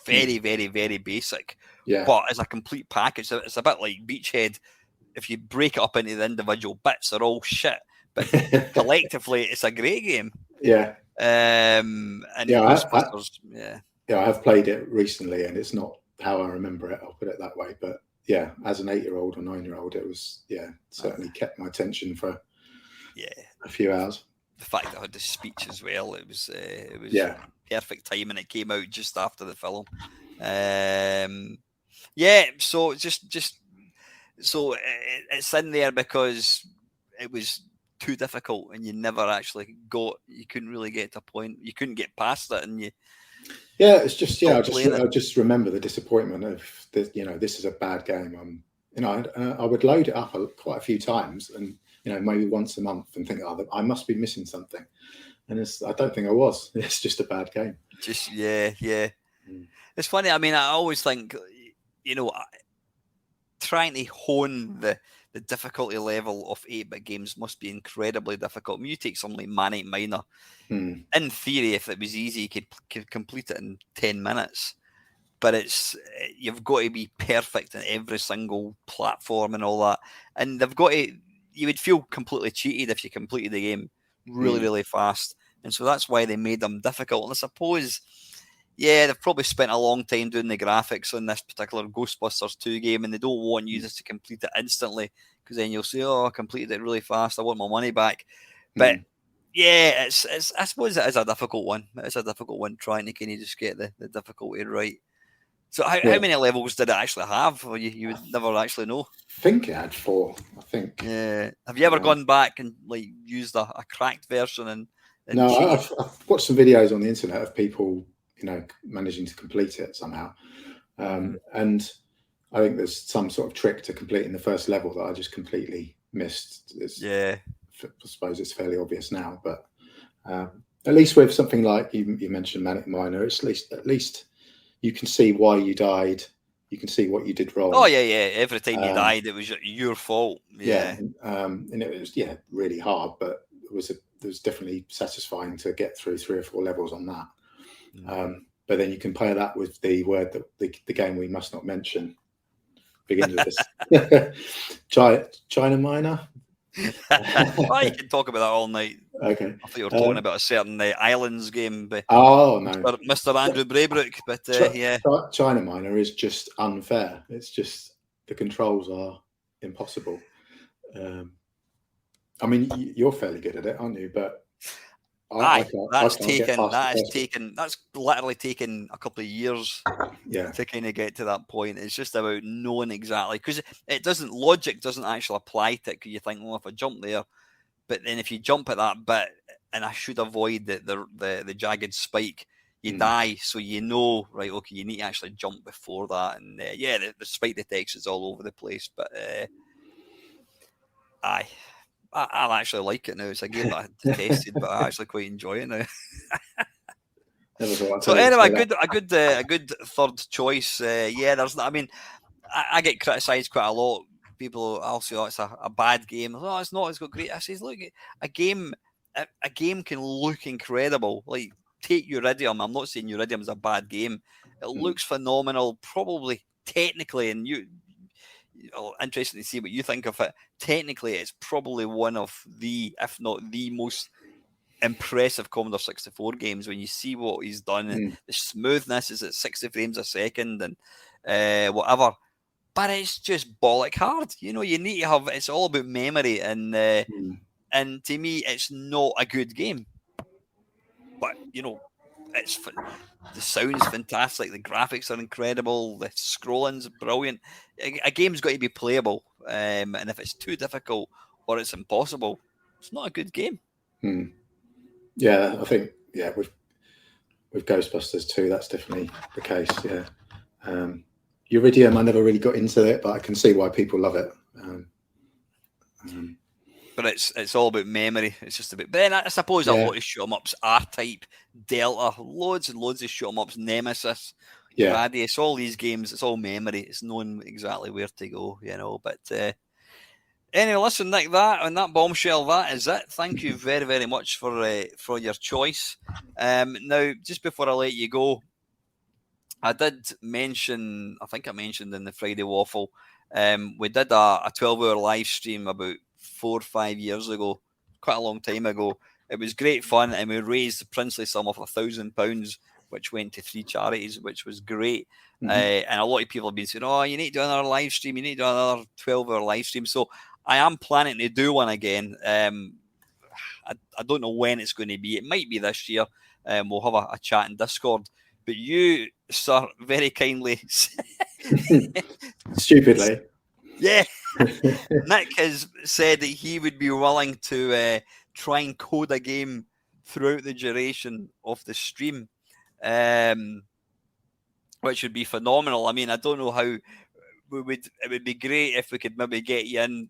very, very, very basic. Yeah. But as a complete package, it's a bit like Beachhead. If you break it up into the individual bits, they're all shit. But collectively, it's a great game. Yeah. And Ghostbusters, I have played it recently, and it's not how I remember it. I'll put it that way. But yeah, as an 8-year-old or 9-year-old, it was certainly kept my attention for a few hours. The fact that I had the speech as well, it was perfect timing. It came out just after the film. So so it's in there because it was too difficult, and you never actually you couldn't really get to a point. You couldn't get past it, and it's just I just remember the disappointment of this. This is a bad game. I would load it up quite a few times, and maybe once a month, and think, I must be missing something. And I don't think I was. It's just a bad game. It's funny. I mean, I always think, trying to hone the difficulty level of 8-bit games must be incredibly difficult. I mean, you take something like Manic Miner. In theory, if it was easy, you could complete it in 10 minutes. But you've got to be perfect in every single platform and all that. And you would feel completely cheated if you completed the game really, really fast. And so that's why they made them difficult. And I suppose, they've probably spent a long time doing the graphics on this particular Ghostbusters 2 game, and they don't want users to complete it instantly, because then you'll say, I completed it really fast, I want my money back. But I suppose it is a difficult one. It's a difficult one trying to kind of just get the difficulty right. So how many levels did it actually have? Or you would never actually know? I think it had 4. I think. Yeah. Have you ever gone back and used a cracked version? And no, I've watched some videos on the internet of people, managing to complete it somehow. And I think there's some sort of trick to completing the first level that I just completely missed. I suppose it's fairly obvious now, but at least with something like you mentioned, Manic Miner, at least you can see why you died. You can see what you did wrong. Oh yeah. Every time you died, it was your fault. Yeah. And it was really hard, but it was definitely satisfying to get through 3 or 4 levels on that. But then you compare that with the word that the game we must not mention begins with this China Miner. Well, you can talk about that all night. Okay. I thought you were talking about a certain Islands game. But no, Mr. Andrew Braybrook. But China Miner is just unfair. It's just the controls are impossible. I mean, you're fairly good at it, aren't you? But that's literally taken a couple of years to kind of get to that point. It's just about knowing exactly, because logic doesn't actually apply to it, because you think, well, if I jump there, but then if you jump at that bit and I should avoid the jagged spike, you die. So right, okay, you need to actually jump before that. And the spike detection is all over the place, but I actually like it now. It's a game that I had tested, but I actually quite enjoy it now. So anyway, a good third choice. I mean, I get criticised quite a lot. People also, it's a bad game. Oh, it's not. It's got great. I says, look, a game can look incredible. Like, take Uridium. I'm not saying Uridium is a bad game, It looks phenomenal, probably technically, and interesting to see what you think of it. Technically, it's probably one of the, if not the most impressive Commodore 64 games when you see what he's done. And the smoothness is at 60 frames a second and whatever. But it's just bollock hard. You need to have, it's all about memory. And to me, it's not a good game. But, the sound's fantastic. The graphics are incredible. The scrolling's brilliant. A game's got to be playable. And if it's too difficult or it's impossible, it's not a good game. Yeah, I think, with Ghostbusters 2, that's definitely the case, yeah. Uridium, I never really got into it, but I can see why people love it. But it's all about memory. It's just about. But then I suppose a lot of shoot-em-ups, R-Type, Delta, loads and loads of shoot-em-ups, Nemesis, Gradius, all these games, it's all memory. It's knowing exactly where to go, But anyway, listen, Nick, on that bombshell, that is it. Thank you very, very much for your choice. Now, just before I let you go, I did mention, I think I mentioned in the Friday Waffle, we did a 12-hour live stream about 4 or 5 years ago, quite a long time ago. It was great fun, and we raised the princely sum of £1,000, which went to 3 charities, which was great. And a lot of people have been saying, "Oh, you need to do another live stream. You need to do another 12-hour live stream." So I am planning to do one again. I don't know when it's going to be. It might be this year. We'll have a chat in Discord. But you, sir, very kindly, stupidly, Nick has said that he would be willing to try and code a game throughout the duration of the stream, which would be phenomenal. I mean, I don't know how it would be great if we could maybe get you in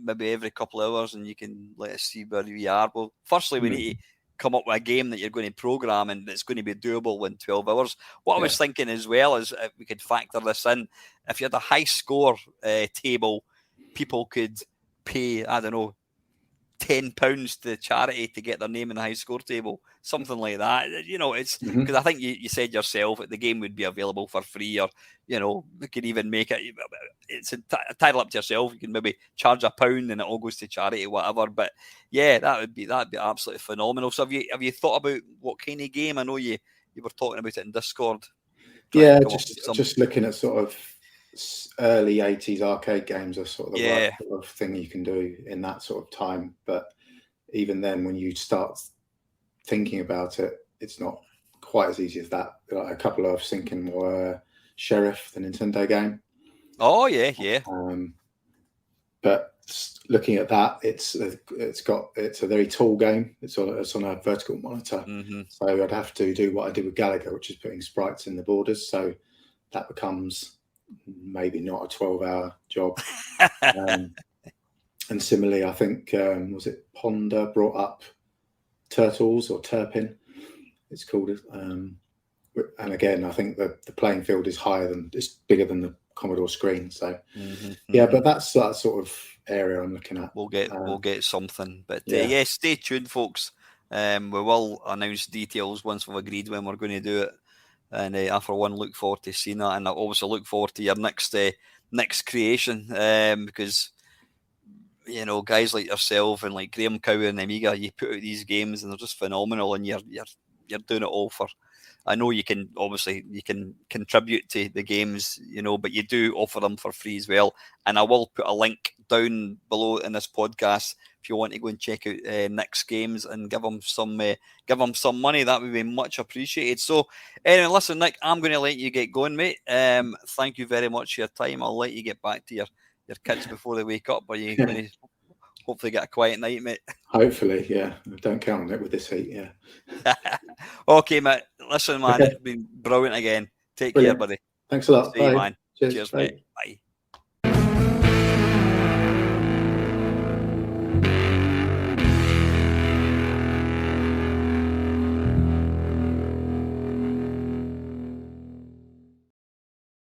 maybe every couple of hours and you can let us see where we are. Well, firstly, we need to come up with a game that you're going to program and that's going to be doable in 12 hours. What I was thinking as well is if we could factor this in, if you had a high score table, people could pay, I don't know, £10 to the charity to get their name in the high score table, something like that. It's because I think you said yourself that the game would be available for free, or we could even make it. It's entirely up to yourself. You can maybe charge £1 and it all goes to charity, whatever. But yeah, that'd be absolutely phenomenal. So have you thought about what kind of game? I know you were talking about it in Discord. Yeah, just looking at sort of early 80s arcade games are sort of the right sort of thing you can do in that sort of time. But even then, when you start thinking about it, it's not quite as easy as that. Like a couple I was thinking were Sheriff, the Nintendo game. Oh yeah. But looking at that, it's a very tall game. It's on a vertical monitor. So I'd have to do what I did with Gallagher, which is putting sprites in the borders. So that becomes maybe not a 12-hour job. And similarly, I think was it Ponder brought up Turtles or Turpin, it's called. And again, I think the playing field is it's bigger than the Commodore screen. So but that's that sort of area I'm looking at. We'll get something. But stay tuned, folks. We will announce details once we've agreed when we're going to do it. And I, for one, look forward to seeing that, and I also look forward to your next creation, because guys like yourself and like Graham Cowie and Amiga, you put out these games and they're just phenomenal, and you're doing it all for. I know you can contribute to the games, but you do offer them for free as well. And I will put a link down below in this podcast if you want to go and check out Nick's games and give them some money. That would be much appreciated. So anyway, listen, Nick, I'm going to let you get going, mate. Thank you very much for your time. I'll let you get back to your kids before they wake up. Are you going to hopefully get a quiet night, mate? Hopefully, yeah. Don't count on it with this heat, yeah. Okay, mate. Listen, man, It's been brilliant again. Take care, buddy. Thanks a lot. See you, Bye. man. Cheers, Bye. mate. Bye.